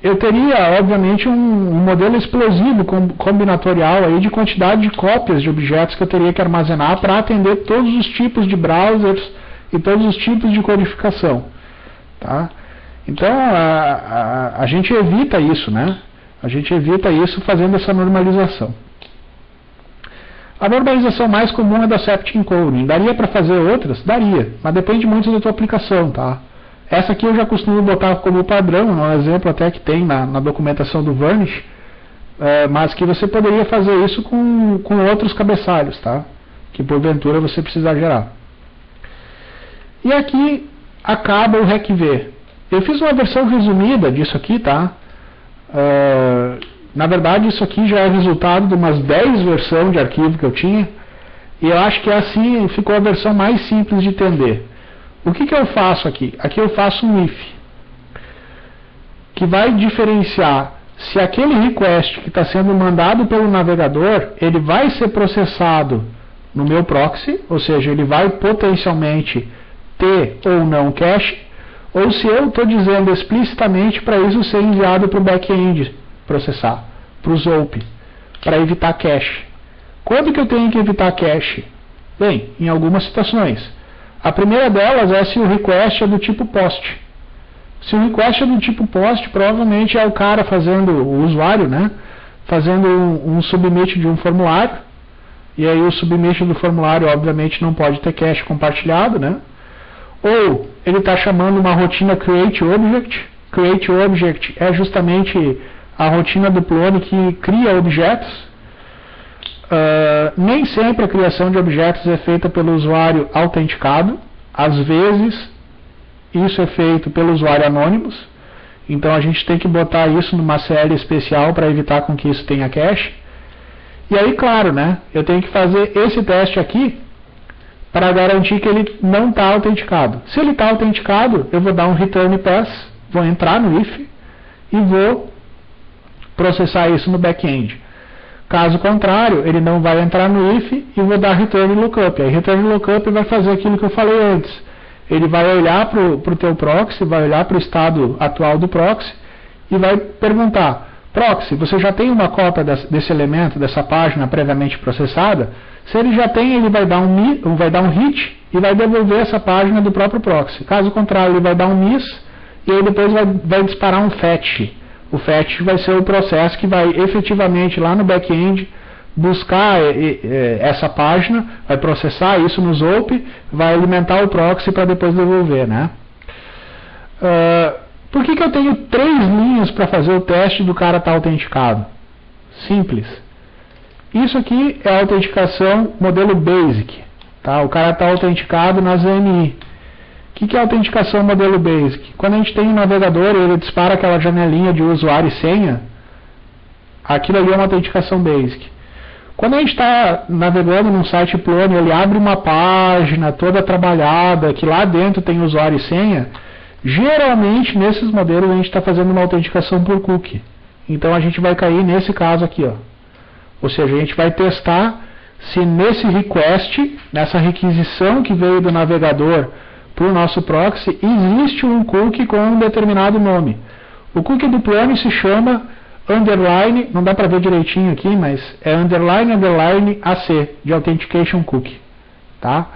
eu teria, obviamente, um modelo explosivo combinatorial aí de quantidade de cópias de objetos que eu teria que armazenar para atender todos os tipos de browsers e todos os tipos de codificação. Tá? Então, a gente evita isso, né? A gente evita isso fazendo essa normalização. A normalização mais comum é da accept encoding. Daria para fazer outras? Daria, mas depende muito da tua aplicação, tá? Essa aqui eu já costumo botar como padrão, um exemplo até que tem na documentação do Varnish. mas que você poderia fazer isso com outros cabeçalhos, tá? Que porventura você precisar gerar. E aqui acaba o RecV. Eu fiz uma versão resumida disso aqui, tá? Na verdade, isso aqui já é resultado de umas 10 versões de arquivo que eu tinha, e eu acho que assim ficou a versão mais simples de entender. O que eu faço aqui? Aqui eu faço um if, que vai diferenciar se aquele request que está sendo mandado pelo navegador, ele vai ser processado no meu proxy, ou seja, ele vai potencialmente ter ou não cache, ou se eu estou dizendo explicitamente para isso ser enviado para o back-end processar, para o ZOP, para evitar cache. Quando que eu tenho que evitar cache? Bem, em algumas situações. A primeira delas é se o request é do tipo POST. Se o request é do tipo POST, provavelmente é o cara fazendo, o usuário, né, fazendo um submit de um formulário, e aí o submit do formulário obviamente não pode ter cache compartilhado, né? Ou ele está chamando uma rotina createObject. CreateObject é justamente a rotina do Plone que cria objetos. Nem sempre a criação de objetos é feita pelo usuário autenticado. Às vezes isso é feito pelo usuário anônimos. Então a gente tem que botar isso numa CL especial para evitar com que isso tenha cache. E aí, claro, né, eu tenho que fazer esse teste aqui para garantir que ele não está autenticado. Se ele está autenticado, eu vou dar um return pass, vou entrar no if e vou processar isso no back-end. Caso contrário, ele não vai entrar no if e vou dar return lookup. Aí return lookup vai fazer aquilo que eu falei antes. Ele vai olhar para o teu proxy, vai olhar para o estado atual do proxy e vai perguntar: proxy, você já tem uma cópia desse elemento, dessa página previamente processada? Se ele já tem, ele vai dar um hit e vai devolver essa página do próprio proxy. Caso contrário, ele vai dar um miss e aí depois vai disparar um fetch. O fetch vai ser o processo que vai efetivamente lá no back-end buscar essa página, vai processar isso no ZOP, vai alimentar o proxy para depois devolver, né? Por que eu tenho 3 linhas para fazer o teste do cara estar autenticado? Simples. Isso aqui é a autenticação modelo Basic. Tá? O cara está autenticado na ZMI. O que é a autenticação modelo Basic? Quando a gente tem um navegador e ele dispara aquela janelinha de usuário e senha, aquilo ali é uma autenticação Basic. Quando a gente está navegando num site Plone, ele abre uma página toda trabalhada, que lá dentro tem usuário e senha, geralmente nesses modelos a gente está fazendo uma autenticação por cookie. Então a gente vai cair nesse caso aqui, ó. Ou seja, a gente vai testar se nesse request, nessa requisição que veio do navegador para o nosso proxy, existe um cookie com um determinado nome. O cookie do Plone se chama underline, não dá para ver direitinho aqui, mas é underline AC, de Authentication Cookie. Tá?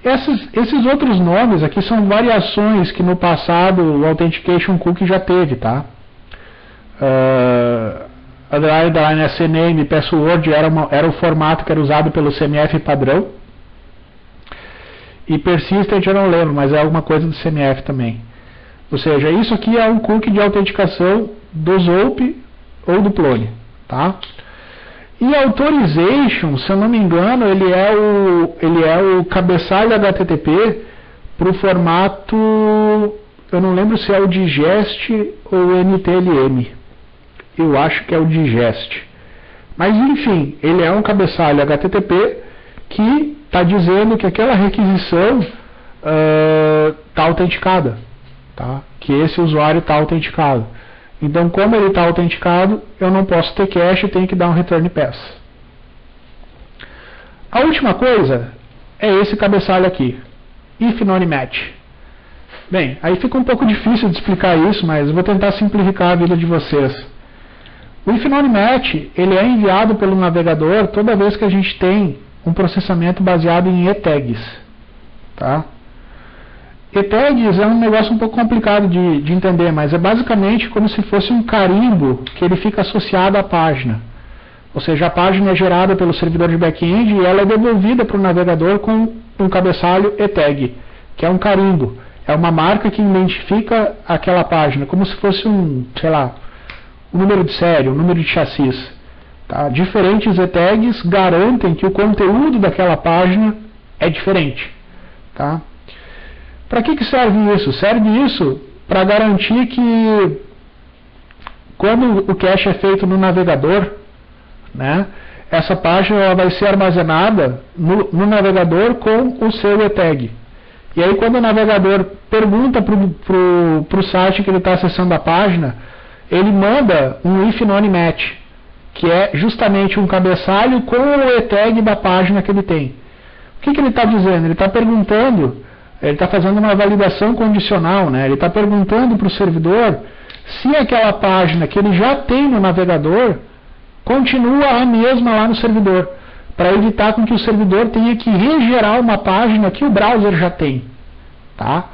Esses outros nomes aqui são variações que no passado o Authentication Cookie já teve, tá? Underline AC name, password era o formato que era usado pelo CMF padrão. E persistent eu não lembro, mas é alguma coisa do CMF também. Ou seja, isso aqui é um cookie de autenticação do ZOP ou do Plone, tá? E authorization, se eu não me engano, ele é o cabeçalho HTTP para o formato, eu não lembro se é o digest ou o NTLM. Eu acho que é o digest. Mas enfim, ele é um cabeçalho HTTP que está dizendo que aquela requisição está autenticada, tá? Que esse usuário está autenticado. Então, como ele está autenticado, eu não posso ter cache e tenho que dar um return pass. A última coisa é esse cabeçalho aqui, if none match. Bem, aí fica um pouco difícil de explicar isso, mas eu vou tentar simplificar a vida de vocês. O if none match, ele é enviado pelo navegador toda vez que a gente tem um processamento baseado em e-tags, tá? E-tags é um negócio um pouco complicado de entender, mas é basicamente como se fosse um carimbo que ele fica associado à página. Ou seja, a página é gerada pelo servidor de back-end e ela é devolvida para o navegador com um cabeçalho e-tag, que é um carimbo. É uma marca que identifica aquela página, como se fosse o número de série, o número de chassis. Tá? Diferentes ZTags garantem que o conteúdo daquela página é diferente. Tá? Para que serve isso? Serve isso para garantir que quando o cache é feito no navegador, né, essa página ela vai ser armazenada no navegador com o seu ETag. E aí quando o navegador pergunta para o site que ele está acessando a página, ele manda um if none match, que é justamente um cabeçalho com o ETag da página que ele tem. O que ele está dizendo? Ele está perguntando, ele está fazendo uma validação condicional, né? Ele está perguntando para o servidor se aquela página que ele já tem no navegador continua a mesma lá no servidor, para evitar com que o servidor tenha que regerar uma página que o browser já tem. Tá?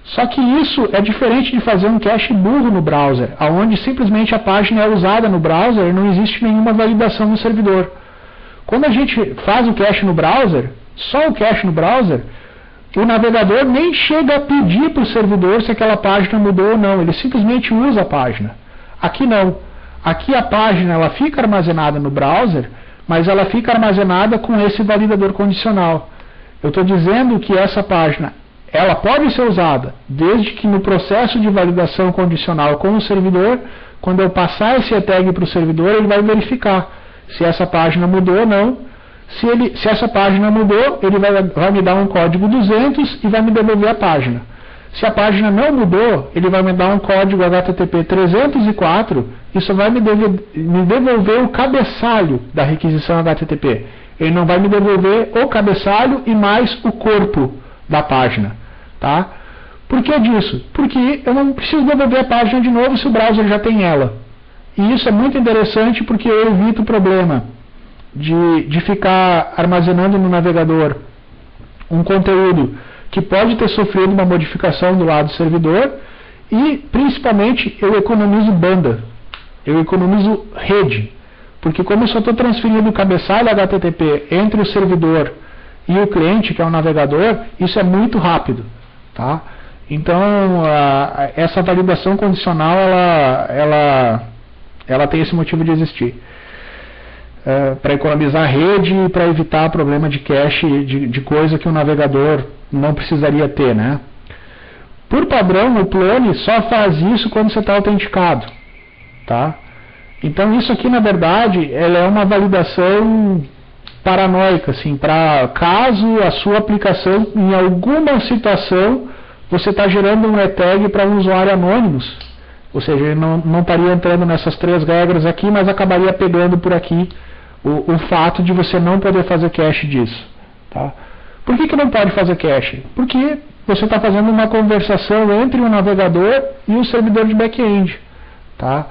Só que isso é diferente de fazer um cache burro no browser, onde simplesmente a página é usada no browser e não existe nenhuma validação no servidor. Quando a gente faz o cache no browser, só o cache no browser, o navegador nem chega a pedir para o servidor se aquela página mudou ou não, ele simplesmente usa a página. Aqui não. Aqui a página ela fica armazenada no browser, mas ela fica armazenada com esse validador condicional. Eu estou dizendo que essa página ela pode ser usada, desde que no processo de validação condicional com o servidor, quando eu passar esse ETag para o servidor, ele vai verificar se essa página mudou ou não. Se essa página mudou, ele vai me dar um código 200 e vai me devolver a página. Se a página não mudou, ele vai me dar um código HTTP 304, isso vai me devolver o cabeçalho da requisição HTTP. Ele não vai me devolver o cabeçalho e mais o corpo da página. Tá? Por que disso? Porque eu não preciso devolver a página de novo se o browser já tem ela. E isso é muito interessante porque eu evito o problema de ficar armazenando no navegador um conteúdo que pode ter sofrido uma modificação do lado do servidor e, principalmente, eu economizo banda, eu economizo rede, porque como eu só estou transferindo o cabeçalho HTTP entre o servidor e o cliente, que é o navegador, isso é muito rápido. Tá? Então, essa validação condicional, ela tem esse motivo de existir. Para economizar rede e para evitar problema de cache de coisa que o navegador não precisaria ter, né? Por padrão, o Plone só faz isso quando você está autenticado, tá? Então isso aqui, na verdade, ela é uma validação paranoica, assim, para caso a sua aplicação, em alguma situação, você está gerando um ETag para um usuário anônimos, ou seja, ele não estaria entrando nessas 3 regras aqui, mas acabaria pegando por aqui o fato de você não poder fazer cache disso. Tá? Por que não pode fazer cache? Porque você está fazendo uma conversação entre o navegador e o servidor de back-end. Tá?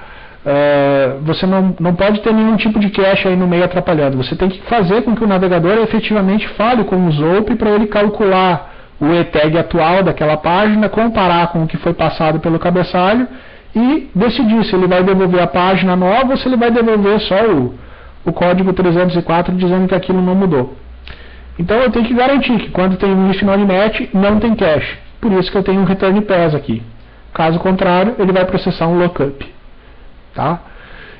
Você não pode ter nenhum tipo de cache aí no meio atrapalhando. Você tem que fazer com que o navegador efetivamente fale com o ZOP para ele calcular o ETag atual daquela página, comparar com o que foi passado pelo cabeçalho e decidir se ele vai devolver a página nova ou se ele vai devolver só o código 304 dizendo que aquilo não mudou. Então eu tenho que garantir que quando tem um if none match não tem cache. Por isso que eu tenho um return pass aqui. Caso contrário, ele vai processar um lookup. Tá?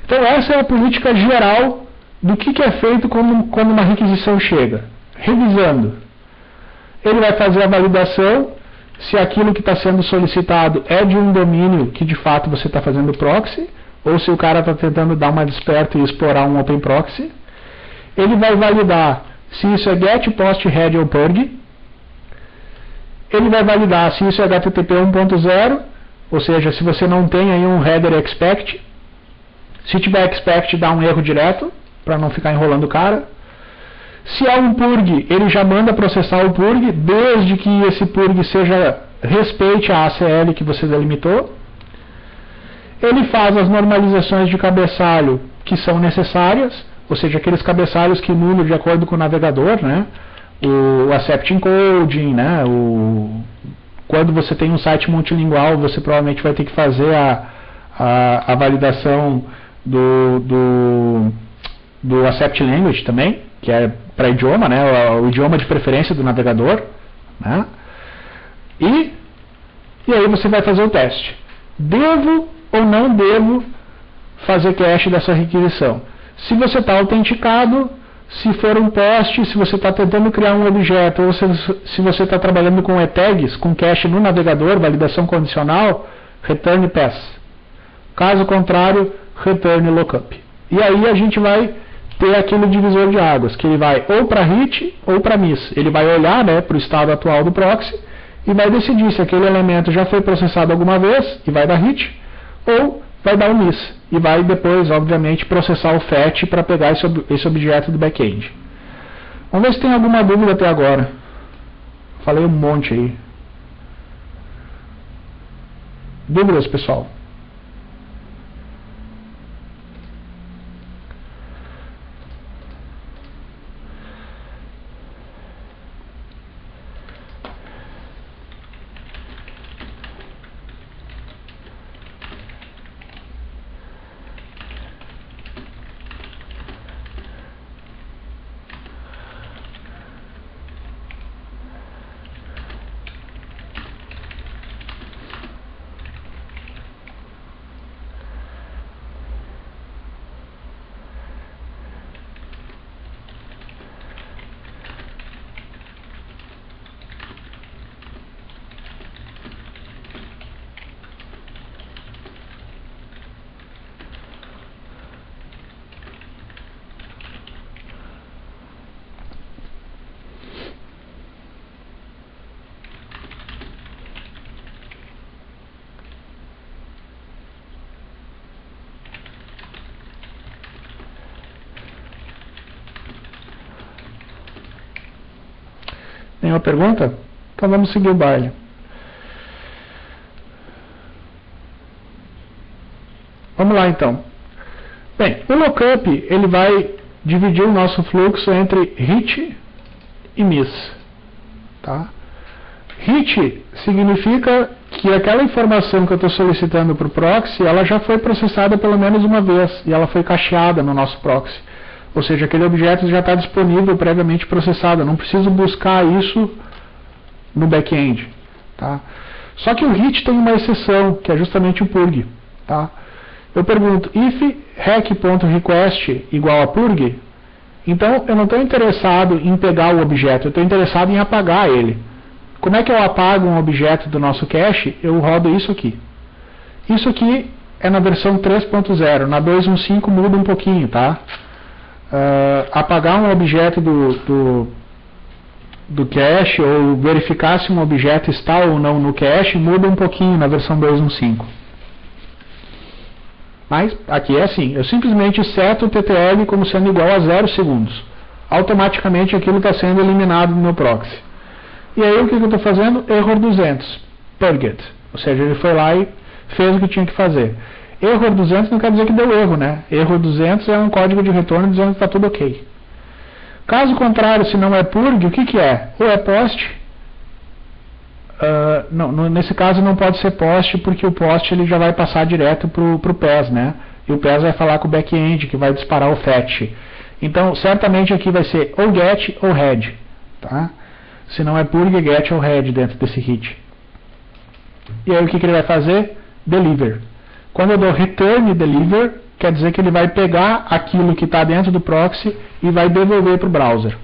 Então essa é a política geral do que é feito quando uma requisição chega. Revisando. Ele vai fazer a validação se aquilo que está sendo solicitado é de um domínio que de fato você está fazendo proxy, ou se o cara está tentando dar uma desperta e explorar um open proxy. Ele vai validar se isso é GET, POST, HEAD ou PURG. Ele vai validar se isso é HTTP 1.0, ou seja, se você não tem aí um header expect. Se tiver expect, dá um erro direto, para não ficar enrolando o cara. Se é um purg, ele já manda processar o purg, desde que esse purg respeite a ACL que você delimitou. Ele faz as normalizações de cabeçalho que são necessárias, ou seja, aqueles cabeçalhos que nulam de acordo com o navegador, né? O accept encoding, né? Quando você tem um site multilingual, você provavelmente vai ter que fazer a validação do accept language também, que é para idioma, né? O idioma de preferência do navegador, né? E aí você vai fazer o teste. Devo ou não devo fazer cache dessa requisição. Se você está autenticado, se for um post, se você está tentando criar um objeto, ou se você está trabalhando com e-tags, com cache no navegador, validação condicional, return pass. Caso contrário, return lookup. E aí a gente vai ter aquele divisor de águas, que ele vai ou para hit ou para miss. Ele vai olhar, né, para o estado atual do proxy e vai decidir se aquele elemento já foi processado alguma vez e vai dar hit, ou vai dar um miss. E vai depois, obviamente, processar o fetch para pegar esse objeto do back-end. Vamos ver se tem alguma dúvida até agora. Falei um monte aí. Dúvidas, pessoal? Nenhuma pergunta? Então vamos seguir o baile. Vamos lá então. Bem, o lookup ele vai dividir o nosso fluxo entre hit e miss. Tá? Hit significa que aquela informação que eu estou solicitando para o proxy, ela já foi processada pelo menos uma vez e ela foi cacheada no nosso proxy. Ou seja, aquele objeto já está disponível previamente processado. Eu não preciso buscar isso no back-end. Tá? Só que o hit tem uma exceção, que é justamente o purg. Tá? Eu pergunto, if rec.request igual a purg, então eu não estou interessado em pegar o objeto, eu estou interessado em apagar ele. Como é que eu apago um objeto do nosso cache? Eu rodo isso aqui. Isso aqui é na versão 3.0. Na 2.1.5 muda um pouquinho, tá? Apagar um objeto do cache ou verificar se um objeto está ou não no cache muda um pouquinho na versão 2.1.5. Mas aqui é assim, eu simplesmente seto o TTL como sendo igual a 0 segundos. Automaticamente aquilo está sendo eliminado no meu proxy. E aí o que eu estou fazendo? Error 200, purged. Ou seja, ele foi lá e fez o que tinha que fazer. Error 200 não quer dizer que deu erro, né? Error 200 é um código de retorno dizendo que está tudo ok. Caso contrário, se não é purg, o que é? Ou é post. Nesse caso não pode ser post, porque o post ele já vai passar direto para o PES, né? E o PES vai falar com o back-end, que vai disparar o fetch. Então, certamente aqui vai ser ou get ou head. Tá? Se não é purg, get ou head dentro desse hit. E aí o que ele vai fazer? Deliver. Quando eu dou return deliver, quer dizer que ele vai pegar aquilo que está dentro do proxy e vai devolver para o browser.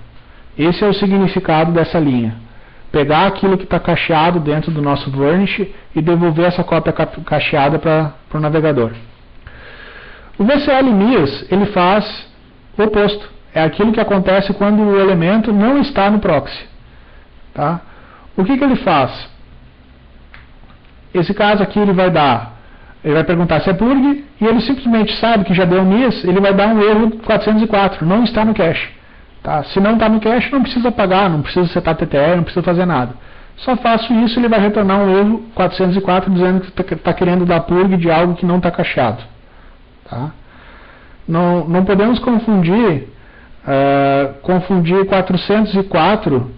Esse é o significado dessa linha. Pegar aquilo que está cacheado dentro do nosso varnish e devolver essa cópia cacheada para o navegador. O VCL miss, ele faz o oposto. É aquilo que acontece quando o elemento não está no proxy. Tá? O que ele faz? Esse caso aqui ele vai perguntar se é purg, e ele simplesmente sabe que já deu um miss, ele vai dar um erro 404, não está no cache. Tá? Se não está no cache, não precisa apagar, não precisa setar TTL, não precisa fazer nada. Só faço isso, ele vai retornar um erro 404 dizendo que está querendo dar purg de algo que não está cacheado. Tá? Não podemos confundir 404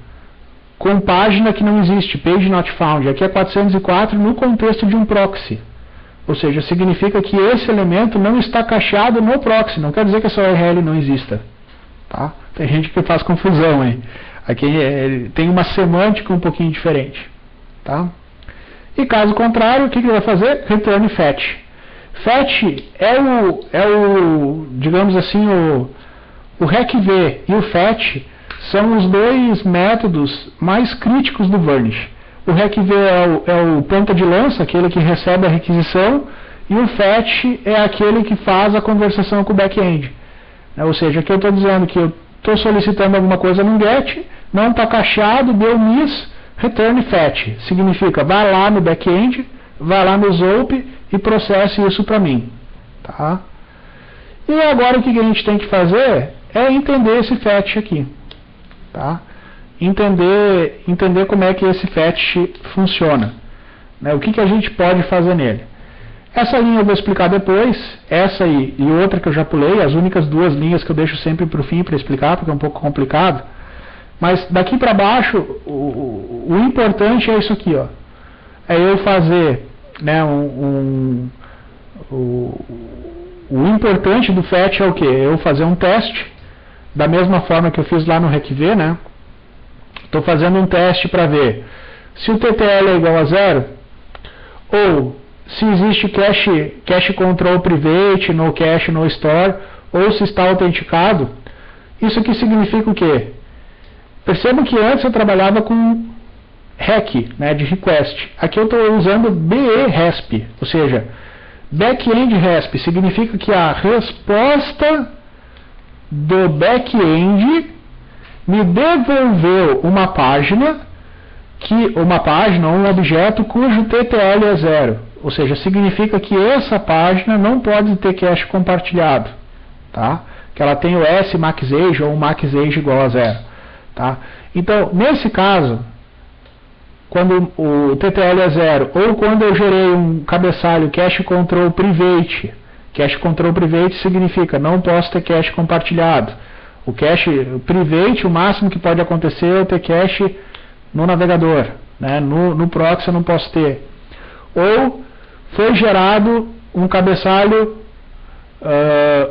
com página que não existe, page not found. Aqui é 404 no contexto de um proxy. Ou seja, significa que esse elemento não está cacheado no proxy. Não quer dizer que essa URL não exista. Tá? Tem gente que faz confusão aí. Aqui tem uma semântica um pouquinho diferente. Tá? E caso contrário, o que ele vai fazer? Return fetch. Fetch digamos assim, o RecV e o Fetch são os dois métodos mais críticos do Varnish. O RecV é o ponta de lança, aquele que recebe a requisição, e o Fetch é aquele que faz a conversação com o back-end. Ou seja, aqui eu estou dizendo que eu estou solicitando alguma coisa no GET, não está cacheado, deu miss, return Fetch. Significa, vai lá no back-end, vai lá no ZOP e processe isso para mim. Tá? E agora o que a gente tem que fazer é entender esse Fetch aqui. Tá? Entender como é que esse Fetch funciona. Né? O que a gente pode fazer nele. Essa linha eu vou explicar depois, essa e outra que eu já pulei, as únicas duas linhas que eu deixo sempre para o fim para explicar, porque é um pouco complicado. Mas daqui para baixo, o importante é isso aqui, ó. É eu fazer, né, o importante do Fetch é o quê? Eu fazer um teste, da mesma forma que eu fiz lá no RecV, né? Estou fazendo um teste para ver se o TTL é igual a 0, ou se existe cache control private, no cache, no store, ou se está autenticado. Isso aqui significa o quê? Percebam que antes eu trabalhava com REC, né, de request. Aqui eu estou usando BE-RESP, ou seja, back-end RESP. Significa que a resposta do back-end me devolveu uma página, um objeto cujo TTL é 0. Ou seja, significa que essa página não pode ter cache compartilhado. Tá? Que ela tem o S max age ou o max age igual a 0. Tá? Então, nesse caso, quando o TTL é 0, ou quando eu gerei um cabeçalho cache control private. Cache control private significa não posso ter cache compartilhado. O cache private, o máximo que pode acontecer é eu ter cache no navegador. Né? No proxy eu não posso ter. Ou foi gerado um cabeçalho,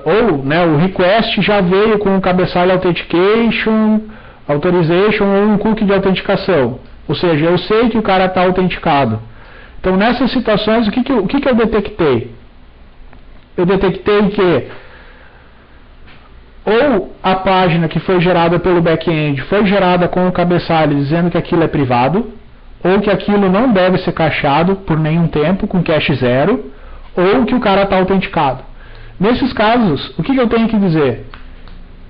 ou né, o request já veio com um cabeçalho authentication, authorization ou um cookie de autenticação. Ou seja, eu sei que o cara está autenticado. Então, nessas situações, o que eu detectei? Eu detectei que ou a página que foi gerada pelo back-end foi gerada com o cabeçalho dizendo que aquilo é privado, ou que aquilo não deve ser cacheado por nenhum tempo, com cache 0, ou que o cara está autenticado. Nesses casos, o que eu tenho que dizer?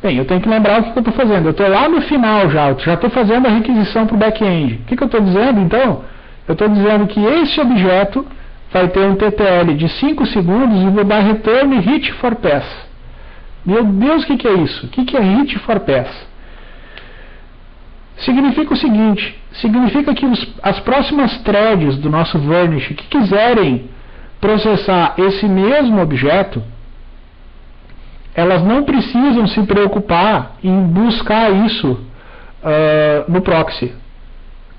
Bem, eu tenho que lembrar o que eu estou fazendo. Eu estou lá no final já estou fazendo a requisição para o back-end. O que eu estou dizendo, então? Eu estou dizendo que esse objeto vai ter um TTL de 5 segundos e vou dar return hit for pass. Meu Deus, o que é isso? O que é hit for pass? Significa o seguinte, significa que as próximas threads do nosso Varnish que quiserem processar esse mesmo objeto, elas não precisam se preocupar em buscar isso no proxy.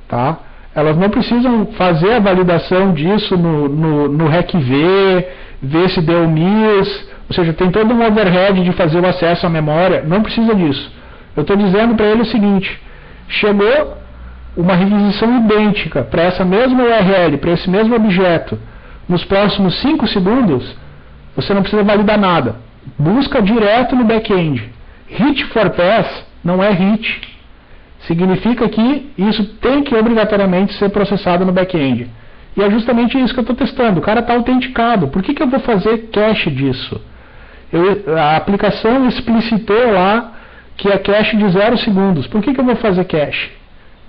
Tá? Elas não precisam fazer a validação disso no RecV, ver se deu miss, ou seja, tem todo um overhead de fazer o acesso à memória, não precisa disso. Eu estou dizendo para ele o seguinte, chegou uma requisição idêntica para essa mesma URL, para esse mesmo objeto, nos próximos 5 segundos, você não precisa validar nada. Busca direto no back-end. Hit for pass não é hit. Significa que isso tem que obrigatoriamente ser processado no back-end. E é justamente isso que eu estou testando. O cara está autenticado. Por que eu vou fazer cache disso? A aplicação explicitou lá que é cache de 0 segundos. Por que eu vou fazer cache?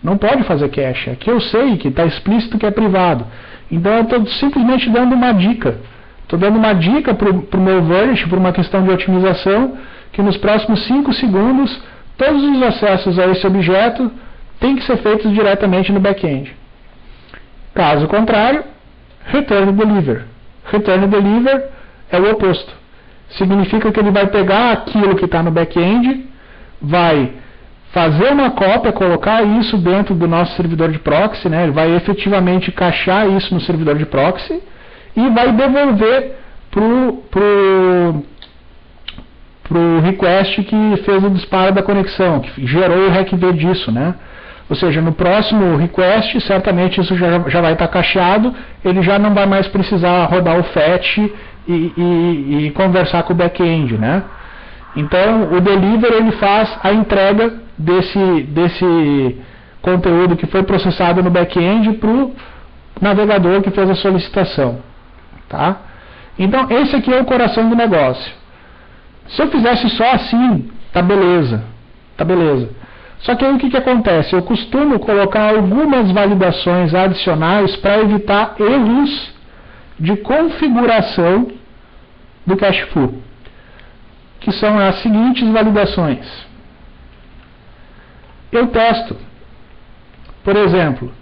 Não pode fazer cache. Aqui eu sei que está explícito que é privado. Então eu estou simplesmente dando uma dica. Estou dando uma dica para o meu Varnish, por uma questão de otimização, que nos próximos 5 segundos, todos os acessos a esse objeto têm que ser feitos diretamente no back-end. Caso contrário, return deliver. Return deliver é o oposto. Significa que ele vai pegar aquilo que está no back-end, vai fazer uma cópia, colocar isso dentro do nosso servidor de proxy, né? Ele vai efetivamente cachear isso no servidor de proxy e vai devolver pro request que fez o disparo da conexão, que gerou o RecV disso, né? Ou seja, no próximo request, certamente isso já vai estar cacheado, ele já não vai mais precisar rodar o fetch e conversar com o back-end, né? Então, o deliver ele faz a entrega desse conteúdo que foi processado no back-end para o navegador que fez a solicitação, tá? Então, esse aqui é o coração do negócio. Se eu fizesse só assim, tá beleza. Só que aí o que acontece? Eu costumo colocar algumas validações adicionais para evitar erros de configuração do cache full, que são as seguintes validações. Eu testo, por exemplo,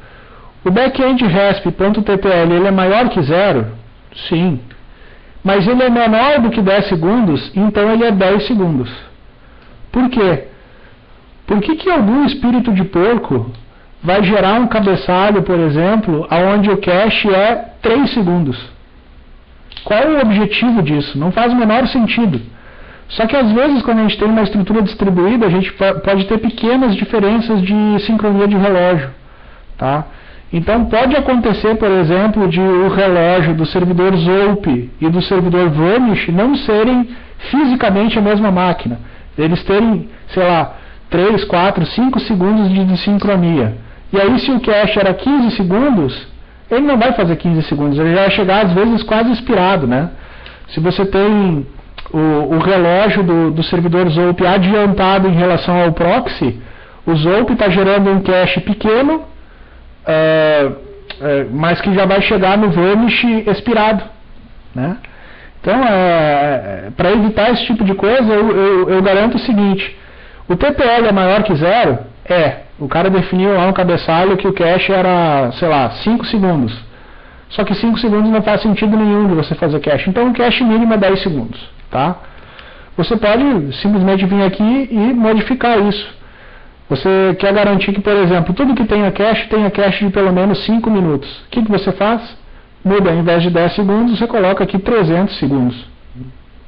o backend resp.ttl ele é maior que 0? Sim. Mas ele é menor do que 10 segundos, então ele é 10 segundos. Por quê? Por que algum espírito de porco vai gerar um cabeçalho, por exemplo, onde o cache é 3 segundos? Qual é o objetivo disso? Não faz o menor sentido. Só que às vezes, quando a gente tem uma estrutura distribuída, a gente pode ter pequenas diferenças de sincronia de relógio, tá? Então pode acontecer, por exemplo, de o relógio do servidor Zope e do servidor Vanish não serem fisicamente a mesma máquina. Eles terem, sei lá, 3, 4, 5 segundos de desincronia. E aí, se o cache era 15 segundos, ele não vai fazer 15 segundos, ele vai chegar às vezes quase expirado, né? Se você tem o relógio do servidor Zope adiantado em relação ao proxy, o Zope está gerando um cache pequeno, mas que já vai chegar no Vanish expirado, né? Então, para evitar esse tipo de coisa, eu garanto o seguinte: o TTL é maior que 0? O cara definiu lá um cabeçalho que o cache era, sei lá, 5 segundos. Só que 5 segundos não faz sentido nenhum de você fazer cache. Então o cache mínimo é 10 segundos, tá? Você pode simplesmente vir aqui e modificar isso. Você quer garantir que, por exemplo, tudo que tenha cache de pelo menos 5 minutos. O que você faz? Muda, ao invés de 10 segundos, você coloca aqui 300 segundos.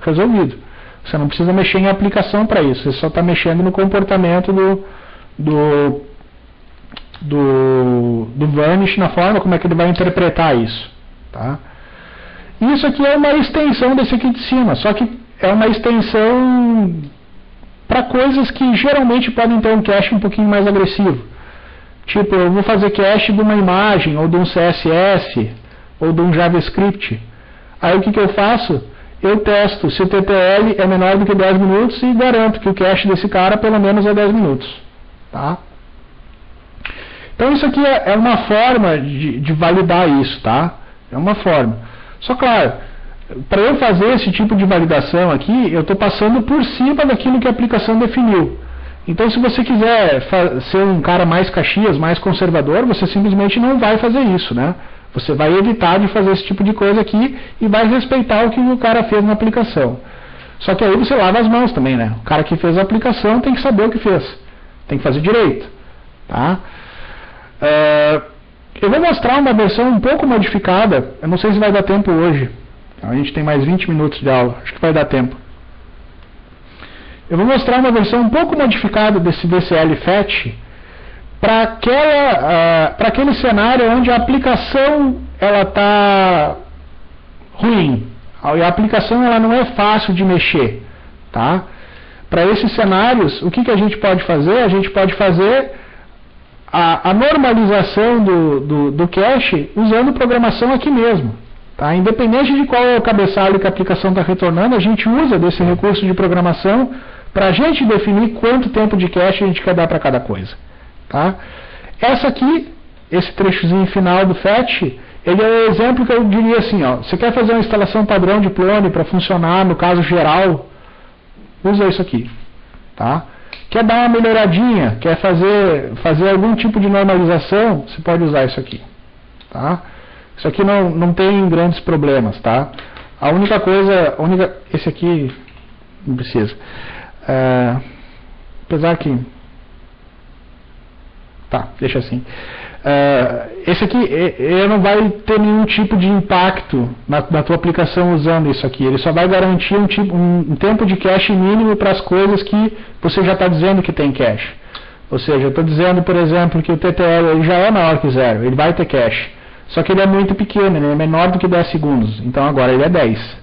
Resolvido. Você não precisa mexer em aplicação para isso, você só está mexendo no comportamento do Vanish, na forma como é que ele vai interpretar isso, tá? Isso aqui é uma extensão desse aqui de cima, só que é uma extensão para coisas que geralmente podem ter um cache um pouquinho mais agressivo. Tipo, eu vou fazer cache de uma imagem, ou de um CSS, ou de um JavaScript. Aí o que eu faço? Eu testo se o TTL é menor do que 10 minutos e garanto que o cache desse cara pelo menos é 10 minutos. Tá? Então isso aqui é uma forma de validar isso, tá? É uma forma. Só claro, para eu fazer esse tipo de validação aqui, eu estou passando por cima daquilo que a aplicação definiu. Então se você quiser ser um cara mais Caxias, mais conservador, você simplesmente não vai fazer isso, né? Você vai evitar de fazer esse tipo de coisa aqui e vai respeitar o que o cara fez na aplicação. Só que aí você lava as mãos também, né? O cara que fez a aplicação tem que saber o que fez. Tem que fazer direito. Tá? Eu vou mostrar uma versão um pouco modificada. Eu não sei se vai dar tempo hoje. A gente tem mais 20 minutos de aula. Acho que vai dar tempo. Eu vou mostrar uma versão um pouco modificada desse VCL Fetch para aquele cenário onde a aplicação ela está ruim. A aplicação ela não é fácil de mexer. Tá? Para esses cenários, o que a gente pode fazer? A gente pode fazer a normalização do cache usando programação aqui mesmo. Tá? Independente de qual é o cabeçalho que a aplicação está retornando, a gente usa desse recurso de programação para a gente definir quanto tempo de cache a gente quer dar para cada coisa. Tá? Essa aqui, esse trechozinho final do fetch, ele é o exemplo que eu diria assim, ó, você quer fazer uma instalação padrão de clone para funcionar no caso geral, usa isso aqui. Tá? Quer dar uma melhoradinha, quer fazer algum tipo de normalização, você pode usar isso aqui. Tá? Isso aqui não tem grandes problemas. Tá? A única coisa, esse aqui não precisa. Apesar que... Tá, deixa assim. Esse aqui ele não vai ter nenhum tipo de impacto na tua aplicação usando isso aqui. Ele só vai garantir um tempo de cache mínimo para as coisas que você já está dizendo que tem cache. Ou seja, eu estou dizendo, por exemplo, que o TTL ele já é maior que 0, ele vai ter cache. Só que ele é muito pequeno, ele é menor do que 10 segundos. Então agora ele é 10.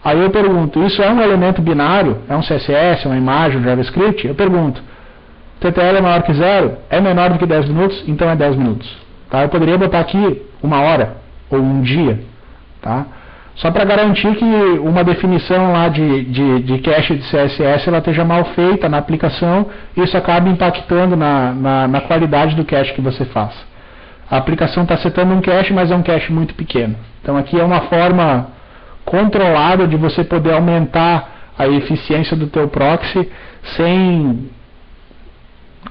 Aí eu pergunto, isso é um elemento binário? É um CSS, uma imagem, um JavaScript? Eu pergunto, TTL é maior que 0? É menor do que 10 minutos? Então é 10 minutos. Tá? Eu poderia botar aqui 1 hora ou 1 dia. Tá? Só para garantir que uma definição lá de cache de CSS ela esteja mal feita na aplicação, isso acaba impactando na qualidade do cache que você faz. A aplicação está setando um cache, mas é um cache muito pequeno. Então aqui é uma forma controlada de você poder aumentar a eficiência do teu proxy sem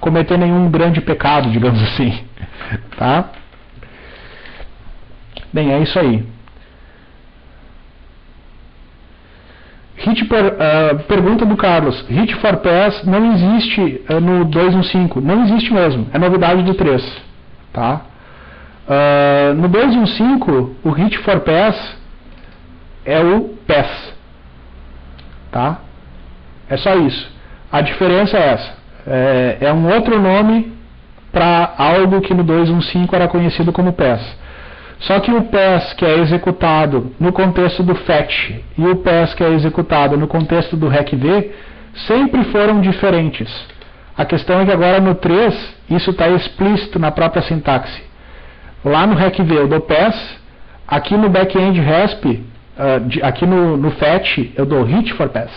cometer nenhum grande pecado, digamos assim. Tá? Bem, é isso aí. Pergunta do Carlos. Hit for Pass não existe no 215. Não existe mesmo. É novidade do 3. Tá? No 215, o Hit for Pass é o Pass. Tá? É só isso. A diferença é essa. É um outro nome para algo que no 215 era conhecido como Pass. Só que o pass que é executado no contexto do fetch e o pass que é executado no contexto do recv sempre foram diferentes. A questão é que agora no 3 isso está explícito na própria sintaxe. Lá no recv eu dou pass, aqui no backend RESP, aqui no fetch eu dou hit for pass.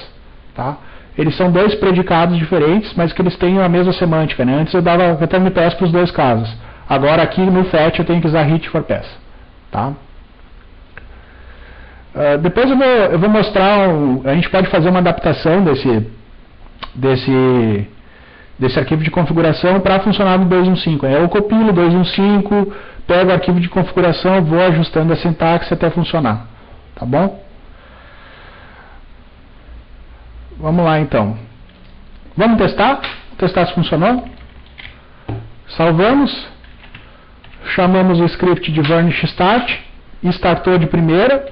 Tá? Eles são dois predicados diferentes, mas que eles têm a mesma semântica. Né? Antes eu dava return pass para os dois casos. Agora aqui no fetch eu tenho que usar hit for pass. Tá? Depois eu vou mostrar, a gente pode fazer uma adaptação desse arquivo de configuração para funcionar no 215. Eu copio o 215, pego o arquivo de configuração, vou ajustando a sintaxe até funcionar. Tá bom? Vamos lá então. Vamos testar? Testar se funcionou? Salvamos. Chamamos o script de varnish start, startou de primeira,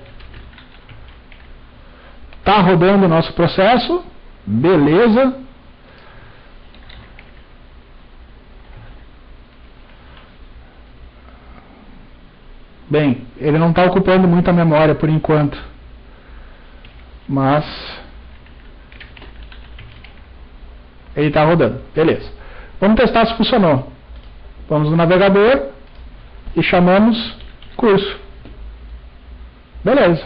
está rodando o nosso processo, beleza. Bem, ele não está ocupando muita memória por enquanto, mas ele está rodando, beleza. Vamos testar se funcionou. Vamos no navegador e chamamos curso. Beleza.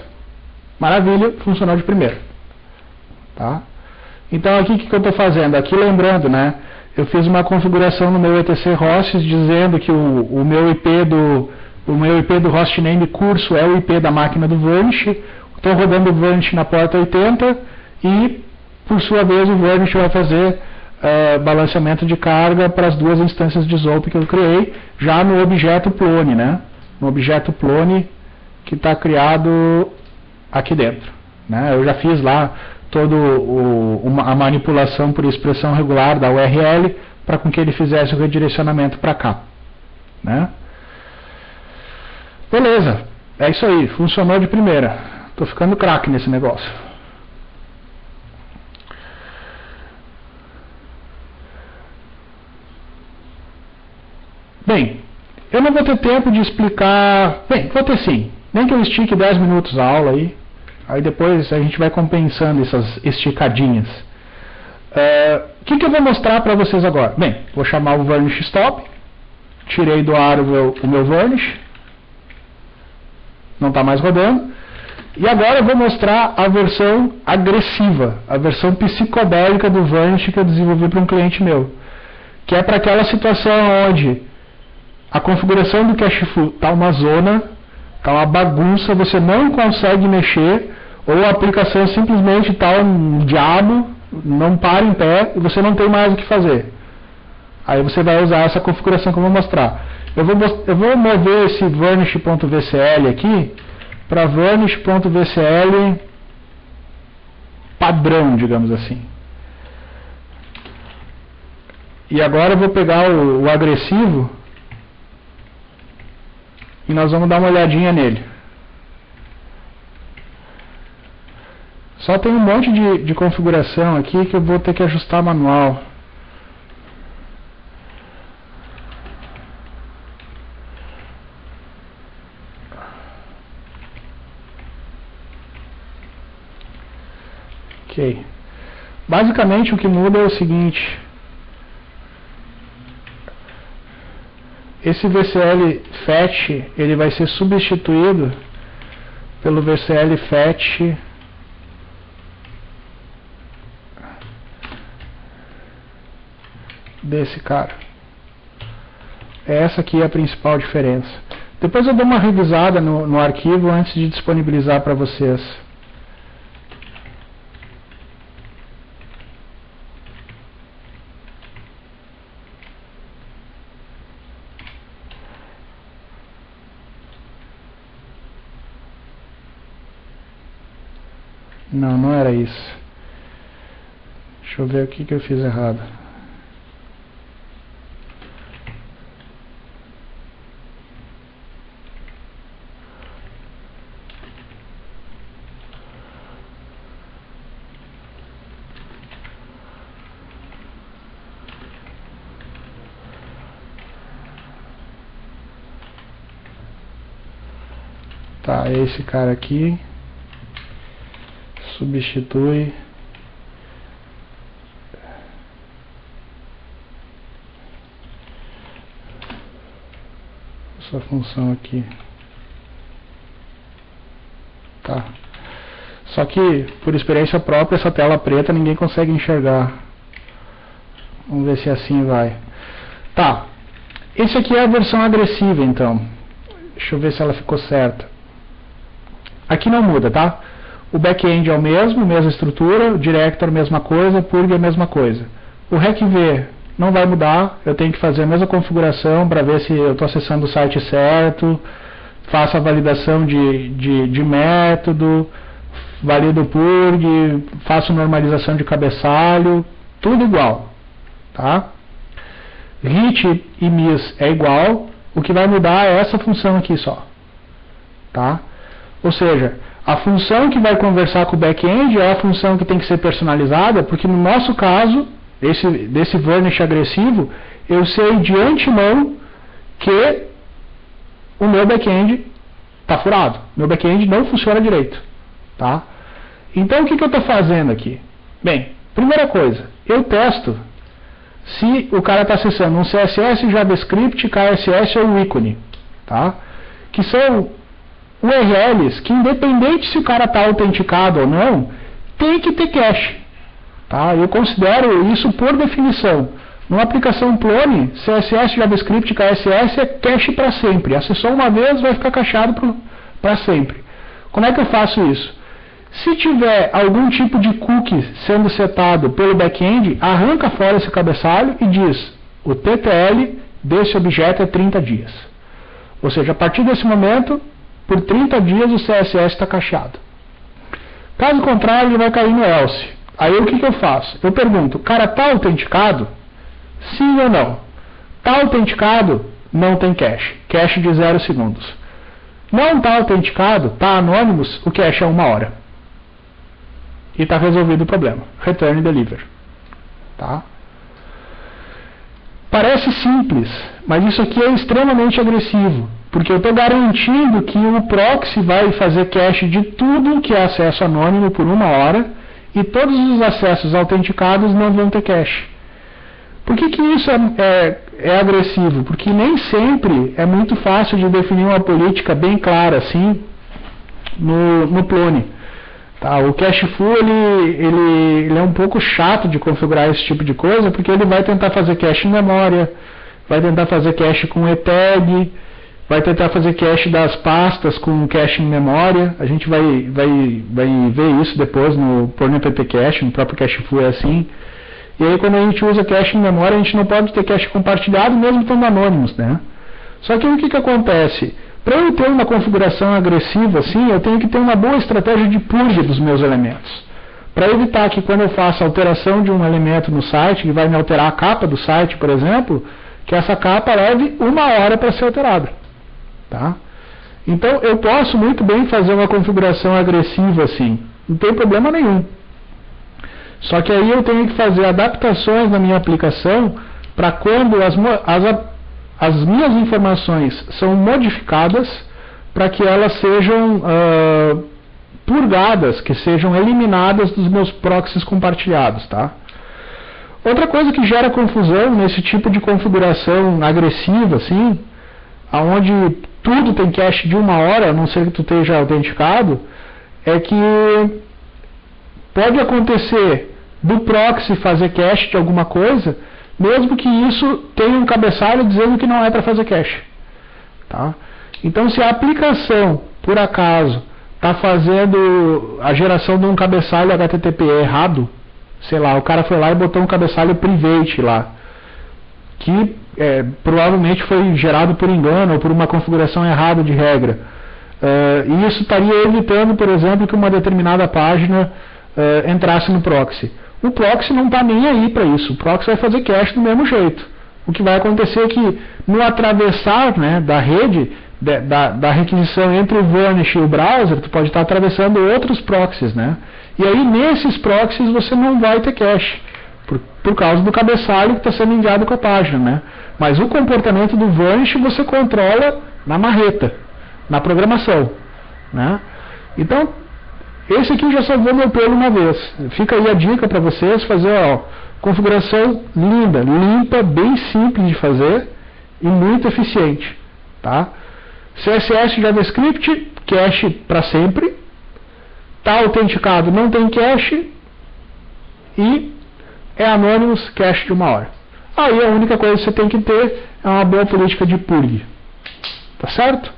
Maravilha, funcionou de primeira. Tá? Então aqui o que eu estou fazendo? Aqui lembrando, né? Eu fiz uma configuração no meu etc hosts dizendo que o meu IP do hostname curso é o IP da máquina do Varnish. Estou rodando o Varnish na porta 80 e, por sua vez, o Varnish vai fazer balanceamento de carga para as duas instâncias de Zope que eu criei, já no objeto Plone, né? No objeto Plone que está criado aqui dentro. Né? Eu já fiz lá toda a manipulação por expressão regular da URL para com que ele fizesse o redirecionamento para cá. Né? Beleza, é isso aí, funcionou de primeira. Estou ficando craque nesse negócio. Bem, eu não vou ter tempo de explicar... Bem, vou ter sim. Nem que eu estique 10 minutos a aula aí. Aí depois a gente vai compensando essas esticadinhas. O que eu vou mostrar para vocês agora? Bem, vou chamar o Varnish Stop. Tirei do ar o meu Varnish. Não está mais rodando. E agora eu vou mostrar a versão agressiva, a versão psicodélica do Varnish que eu desenvolvi para um cliente meu. Que é para aquela situação onde a configuração do cache full está uma zona, está uma bagunça, você não consegue mexer, ou a aplicação simplesmente está um diabo, não para em pé e você não tem mais o que fazer. Aí você vai usar essa configuração que eu vou mostrar. Eu vou mover esse varnish.vcl aqui para varnish.vcl padrão, digamos assim. E agora eu vou pegar o agressivo e nós vamos dar uma olhadinha nele. Só tem um monte de configuração aqui que eu vou ter que ajustar manual. Ok. Basicamente o que muda é o seguinte. Esse VCL fetch, ele vai ser substituído pelo VCL fetch desse cara. Essa aqui é a principal diferença. Depois eu dou uma revisada no arquivo antes de disponibilizar para vocês. Não, não era isso. Deixa eu ver o que eu fiz errado. Tá, esse cara aqui. Substitui essa função aqui. Tá. Só que, por experiência própria, essa tela preta ninguém consegue enxergar. Vamos ver se assim vai. Tá. Esse aqui é a versão agressiva, então. Deixa eu ver se ela ficou certa. Aqui não muda, tá? O back-end é o mesmo, mesma estrutura, o director mesma coisa, purg é a mesma coisa. O recv não vai mudar, eu tenho que fazer a mesma configuração para ver se eu estou acessando o site certo, faço a validação de método, valido o purg, faço normalização de cabeçalho, tudo igual, tá? Hit e miss é igual, o que vai mudar é essa função aqui só, tá? Ou seja, a função que vai conversar com o back-end é a função que tem que ser personalizada, porque no nosso caso, desse varnish agressivo, eu sei de antemão que o meu back-end está furado. Meu back-end não funciona direito. Tá? Então o que eu estou fazendo aqui? Bem, primeira coisa, eu testo se o cara está acessando um CSS, JavaScript, KSS ou ícone. Tá? Que são URLs que, independente se o cara está autenticado ou não, tem que ter cache. Tá? Eu considero isso por definição. Numa aplicação clone, CSS, JavaScript, KSS é cache para sempre. Acessou uma vez, vai ficar cacheado para sempre. Como é que eu faço isso? Se tiver algum tipo de cookie sendo setado pelo back-end, arranca fora esse cabeçalho e diz: o TTL desse objeto é 30 dias. Ou seja, a partir desse momento, por 30 dias o CSS está cacheado. Caso contrário, ele vai cair no else. Aí o que eu faço? Eu pergunto: o cara está autenticado? Sim ou não? Está autenticado? Não tem cache. Cache de 0 segundos. Não está autenticado? Está anonymous? O cache é 1 hora. E está resolvido o problema. Return deliver. Tá? Parece simples, mas isso aqui é extremamente agressivo. Porque eu estou garantindo que o proxy vai fazer cache de tudo que é acesso anônimo por 1 hora e todos os acessos autenticados não vão ter cache. Por que isso é agressivo? Porque nem sempre é muito fácil de definir uma política bem clara assim no clone. Tá? O cacheful ele é um pouco chato de configurar esse tipo de coisa, porque ele vai tentar fazer cache em memória, vai tentar fazer cache com etag, vai tentar fazer cache das pastas com cache em memória. A gente vai ver isso depois no Porno app cache, no próprio cacheful é assim. E aí quando a gente usa cache em memória, a gente não pode ter cache compartilhado mesmo estando anônimos, né? Só que o que acontece? Para eu ter uma configuração agressiva assim, eu tenho que ter uma boa estratégia de purge dos meus elementos. Para evitar que quando eu faça alteração de um elemento no site, que vai me alterar a capa do site, por exemplo, que essa capa leve 1 hora para ser alterada. Tá? Então eu posso muito bem fazer uma configuração agressiva assim, não tem problema nenhum. Só que aí eu tenho que fazer adaptações na minha aplicação para quando as minhas informações são modificadas para que elas sejam purgadas, que sejam eliminadas dos meus proxies compartilhados, tá? Outra coisa que gera confusão nesse tipo de configuração agressiva, assim, onde tudo tem cache de 1 hora, a não ser que tu esteja autenticado, é que pode acontecer do proxy fazer cache de alguma coisa, mesmo que isso tenha um cabeçalho dizendo que não é para fazer cache, tá? Então, se a aplicação, por acaso, está fazendo a geração de um cabeçalho HTTP errado, sei lá, o cara foi lá e botou um cabeçalho private lá, que provavelmente foi gerado por engano ou por uma configuração errada de regra. E isso estaria evitando, por exemplo, que uma determinada página entrasse no proxy. O proxy não está nem aí para isso, o proxy vai fazer cache do mesmo jeito. O que vai acontecer é que no atravessar, né, da rede, da requisição entre o Varnish e o browser, tu pode estar atravessando outros proxies, né? E aí nesses proxies você não vai ter cache, por causa do cabeçalho que está sendo enviado com a página, né? Mas o comportamento do Varnish você controla na marreta, na programação, né? Então, esse aqui já salvou meu pelo uma vez. Fica aí a dica para vocês fazer, ó, configuração linda, limpa, bem simples de fazer e muito eficiente, tá? CSS JavaScript, cache para sempre. Está autenticado, não tem cache. E é Anonymous, cache de 1 hora. Aí a única coisa que você tem que ter é uma boa política de purg. Tá certo?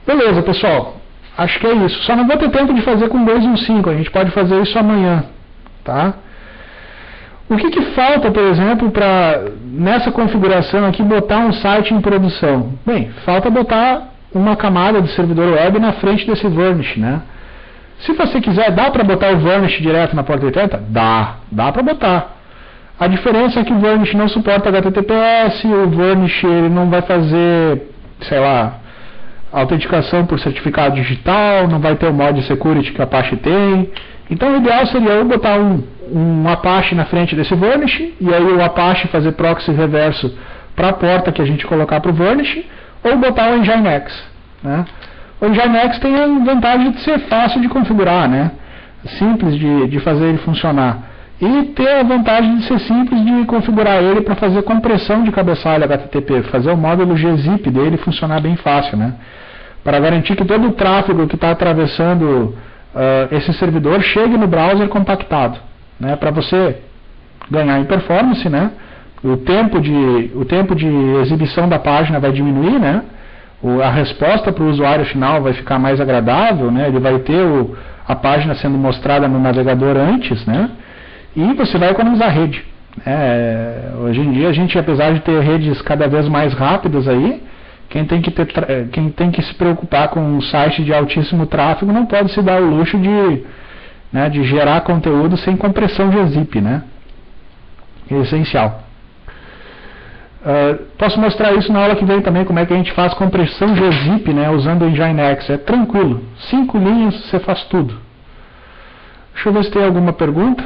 Beleza, pessoal. Acho que é isso. Só não vou ter tempo de fazer com 2.1.5. A gente pode fazer isso amanhã. Tá? O que falta, por exemplo, para nessa configuração aqui botar um site em produção? Bem, falta botar uma camada de servidor web na frente desse Varnish, né? Se você quiser, dá para botar o Varnish direto na porta 80? Dá para botar. A diferença é que o Varnish não suporta HTTPS, o Varnish ele não vai fazer, sei lá, autenticação por certificado digital, não vai ter o mod security que a Apache tem. Então o ideal seria eu botar um Apache na frente desse Varnish, e aí o Apache fazer proxy reverso para a porta que a gente colocar para o Varnish, ou botar o Nginx, né? O Nginx tem a vantagem de ser fácil de configurar, né? Simples de fazer ele funcionar. E ter a vantagem de ser simples de configurar ele para fazer compressão de cabeçalho HTTP, fazer o módulo gzip dele funcionar bem fácil, né? Para garantir que todo o tráfego que está atravessando esse servidor chegue no browser compactado, né? Para você ganhar em performance, né? O tempo de exibição da página vai diminuir, né? A resposta para o usuário final vai ficar mais agradável, né? Ele vai ter a página sendo mostrada no navegador antes, né? E você vai economizar rede. Hoje em dia a gente, apesar de ter redes cada vez mais rápidas aí, quem tem que se preocupar com um site de altíssimo tráfego não pode se dar o luxo de gerar conteúdo sem compressão gzip, né? É essencial. Posso mostrar isso na aula que vem também, como é que a gente faz compressão gzip, né, usando o Nginx. É tranquilo, 5 linhas você faz tudo. Deixa eu ver se tem alguma pergunta.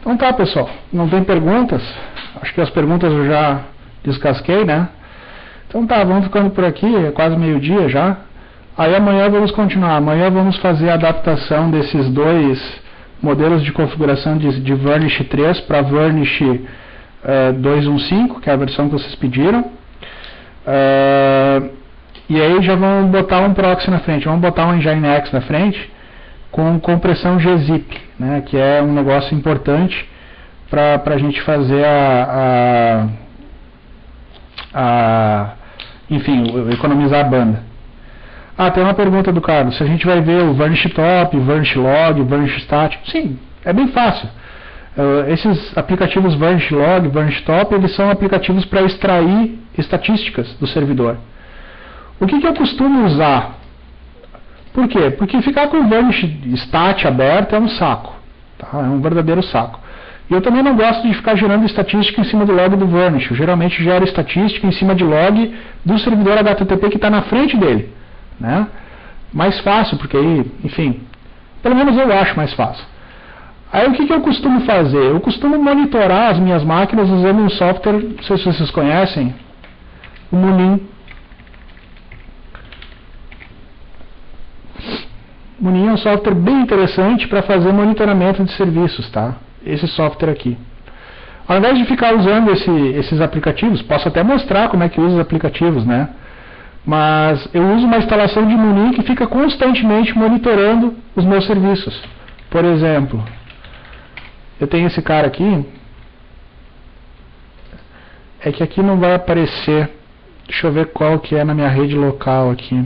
Então tá, pessoal, não tem perguntas? Acho que as perguntas eu já descasquei, né? Então tá, vamos ficando por aqui, é quase meio-dia já. Aí amanhã vamos continuar. Amanhã vamos fazer a adaptação desses dois modelos de configuração de Varnish 3 para Varnish 2.1.5, que é a versão que vocês pediram. E aí já vamos botar um proxy na frente, vamos botar um Nginx na frente com compressão gzip, né, que é um negócio importante para a gente fazer a enfim, economizar a banda. Tem uma pergunta do Carlos, se a gente vai ver o Varnish Top, Varnish Log, Varnish Stat. Sim, é bem fácil. Esses aplicativos Varnish Log, Varnish Top, eles são aplicativos para extrair estatísticas do servidor. O que eu costumo usar? Por quê? Porque ficar com o Varnish Stat aberto é um saco. Tá? É um verdadeiro saco. E eu também não gosto de ficar gerando estatística em cima do log do Varnish. Eu geralmente gero estatística em cima de log do servidor HTTP que está na frente dele. Né? Mais fácil, porque aí, enfim, pelo menos eu acho mais fácil. Aí o que eu costumo fazer? Eu costumo monitorar as minhas máquinas usando um software, não sei se vocês conhecem, o Munin. Munin é um software bem interessante para fazer monitoramento de serviços, tá? Esse software aqui. Ao invés de ficar usando esses aplicativos, posso até mostrar como é que usa os aplicativos, né? Mas eu uso uma instalação de Munin que fica constantemente monitorando os meus serviços. Por exemplo, eu tenho esse cara aqui. É que aqui não vai aparecer. Deixa eu ver qual que é na minha rede local aqui.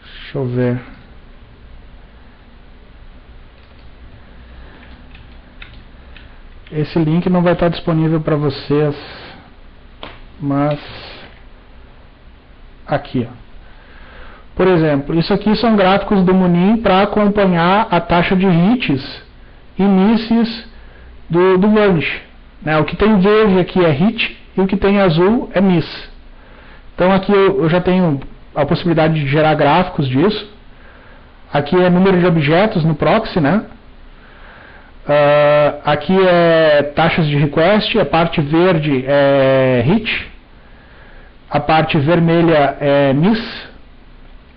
Deixa eu ver. Esse link não vai estar disponível para vocês, mas aqui, ó. Por exemplo, isso aqui são gráficos do Munin para acompanhar a taxa de hits e misses do Varnish. Né? O que tem verde aqui é hit e o que tem azul é miss. Então aqui eu já tenho a possibilidade de gerar gráficos disso. Aqui é número de objetos no proxy, né? Aqui é taxas de request, a parte verde é hit, a parte vermelha é miss,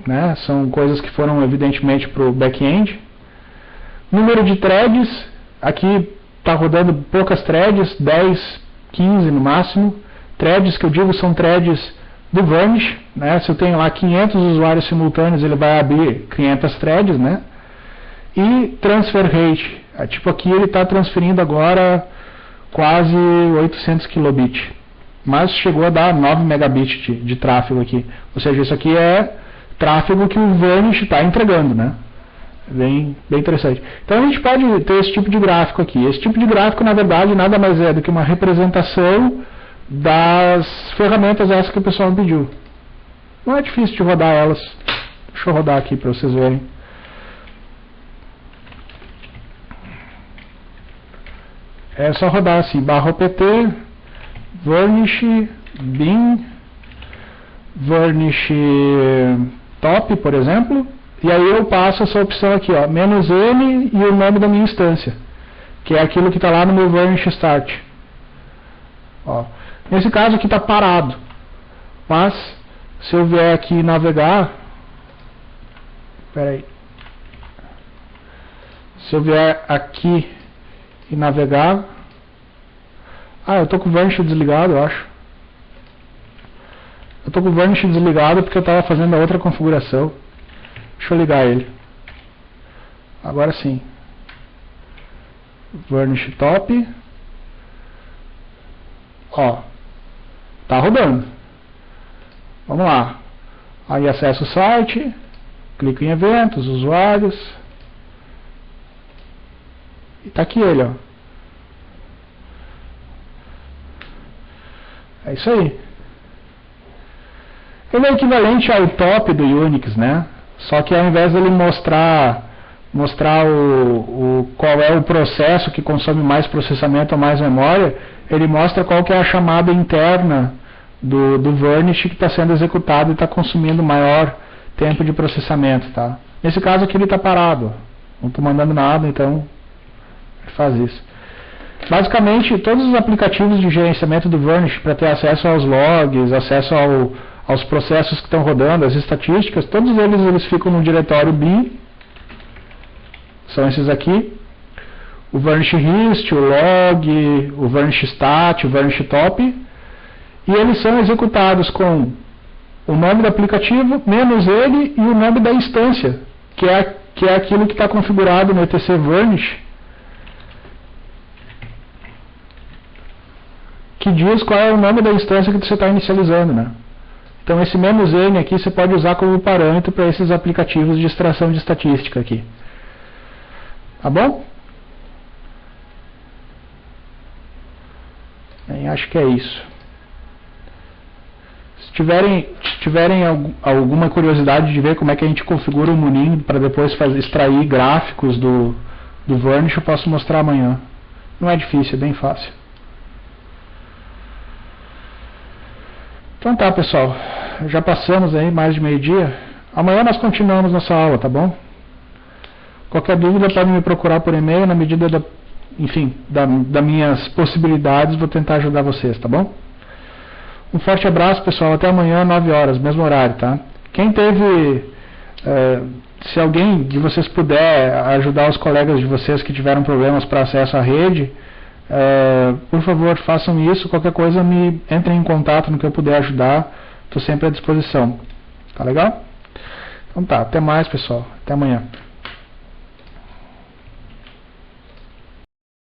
né? São coisas que foram evidentemente para o back-end. Número de threads, aqui está rodando poucas threads, 10, 15 no máximo. Threads que eu digo são threads do Varnish, né? Se eu tenho lá 500 usuários simultâneos, ele vai abrir 500 threads, né? E transfer rate. Tipo aqui ele está transferindo agora quase 800 kilobits, mas chegou a dar 9 megabits de tráfego aqui. Ou seja, isso aqui é tráfego que o Varnish está entregando, né? Bem interessante. Então a gente pode ter esse tipo de gráfico aqui. Esse tipo de gráfico, na verdade, nada mais é do que uma representação das ferramentas essas que o pessoal me pediu. Não é difícil de rodar elas. Deixa eu rodar aqui para vocês verem. É só rodar assim, /opt, Varnish, bin, Varnish top, por exemplo, e aí eu passo essa opção aqui, ó, -n e o nome da minha instância, que é aquilo que está lá no meu Varnish start. Ó, nesse caso aqui está parado, mas se eu vier aqui navegar, se eu vier aqui e navegar, eu estou com o Varnish desligado, eu acho. Eu estou com o Varnish desligado porque eu estava fazendo a outra configuração. Deixa eu ligar ele. Agora sim. Varnish top. Ó, tá rodando. Vamos lá. Aí acesso o site, clico em eventos, usuários. E tá aqui ele, ó. É isso aí. Ele é equivalente ao top do Unix, né? Só que ao invés dele mostrar qual é o processo que consome mais processamento ou mais memória, ele mostra qual que é a chamada interna do Varnish que está sendo executado e está consumindo maior tempo de processamento, tá? Nesse caso aqui ele está parado. Não estou mandando nada, então faz isso. Basicamente, todos os aplicativos de gerenciamento do Varnish para ter acesso aos logs, acesso aos processos que estão rodando, as estatísticas, todos eles ficam no diretório bin. São esses aqui. O Varnish Hist, o log, o Varnish Stat, o Varnish Top. E eles são executados com o nome do aplicativo, menos ele e o nome da instância, que é aquilo que está configurado no etc Varnish. que diz qual é o nome da instância que você está inicializando, né? Então esse "-n" aqui você pode usar como parâmetro para esses aplicativos de extração de estatística aqui. Tá bom? Bem, acho que é isso. Se tiverem alguma curiosidade de ver como é que a gente configura o Munin para depois extrair gráficos do Varnish, eu posso mostrar amanhã. Não é difícil, é bem fácil. Então tá, pessoal. Já passamos aí mais de meio-dia. Amanhã nós continuamos nossa aula, tá bom? Qualquer dúvida pode me procurar por e-mail, na medida das minhas possibilidades, vou tentar ajudar vocês, tá bom? Um forte abraço, pessoal. Até amanhã, 9 horas, mesmo horário, tá? Quem teve... se alguém de vocês puder ajudar os colegas de vocês que tiveram problemas para acesso à rede, por favor, façam isso. Qualquer coisa, entrem em contato no que eu puder ajudar. Estou sempre à disposição. Tá legal? Então tá, até mais, pessoal. Até amanhã.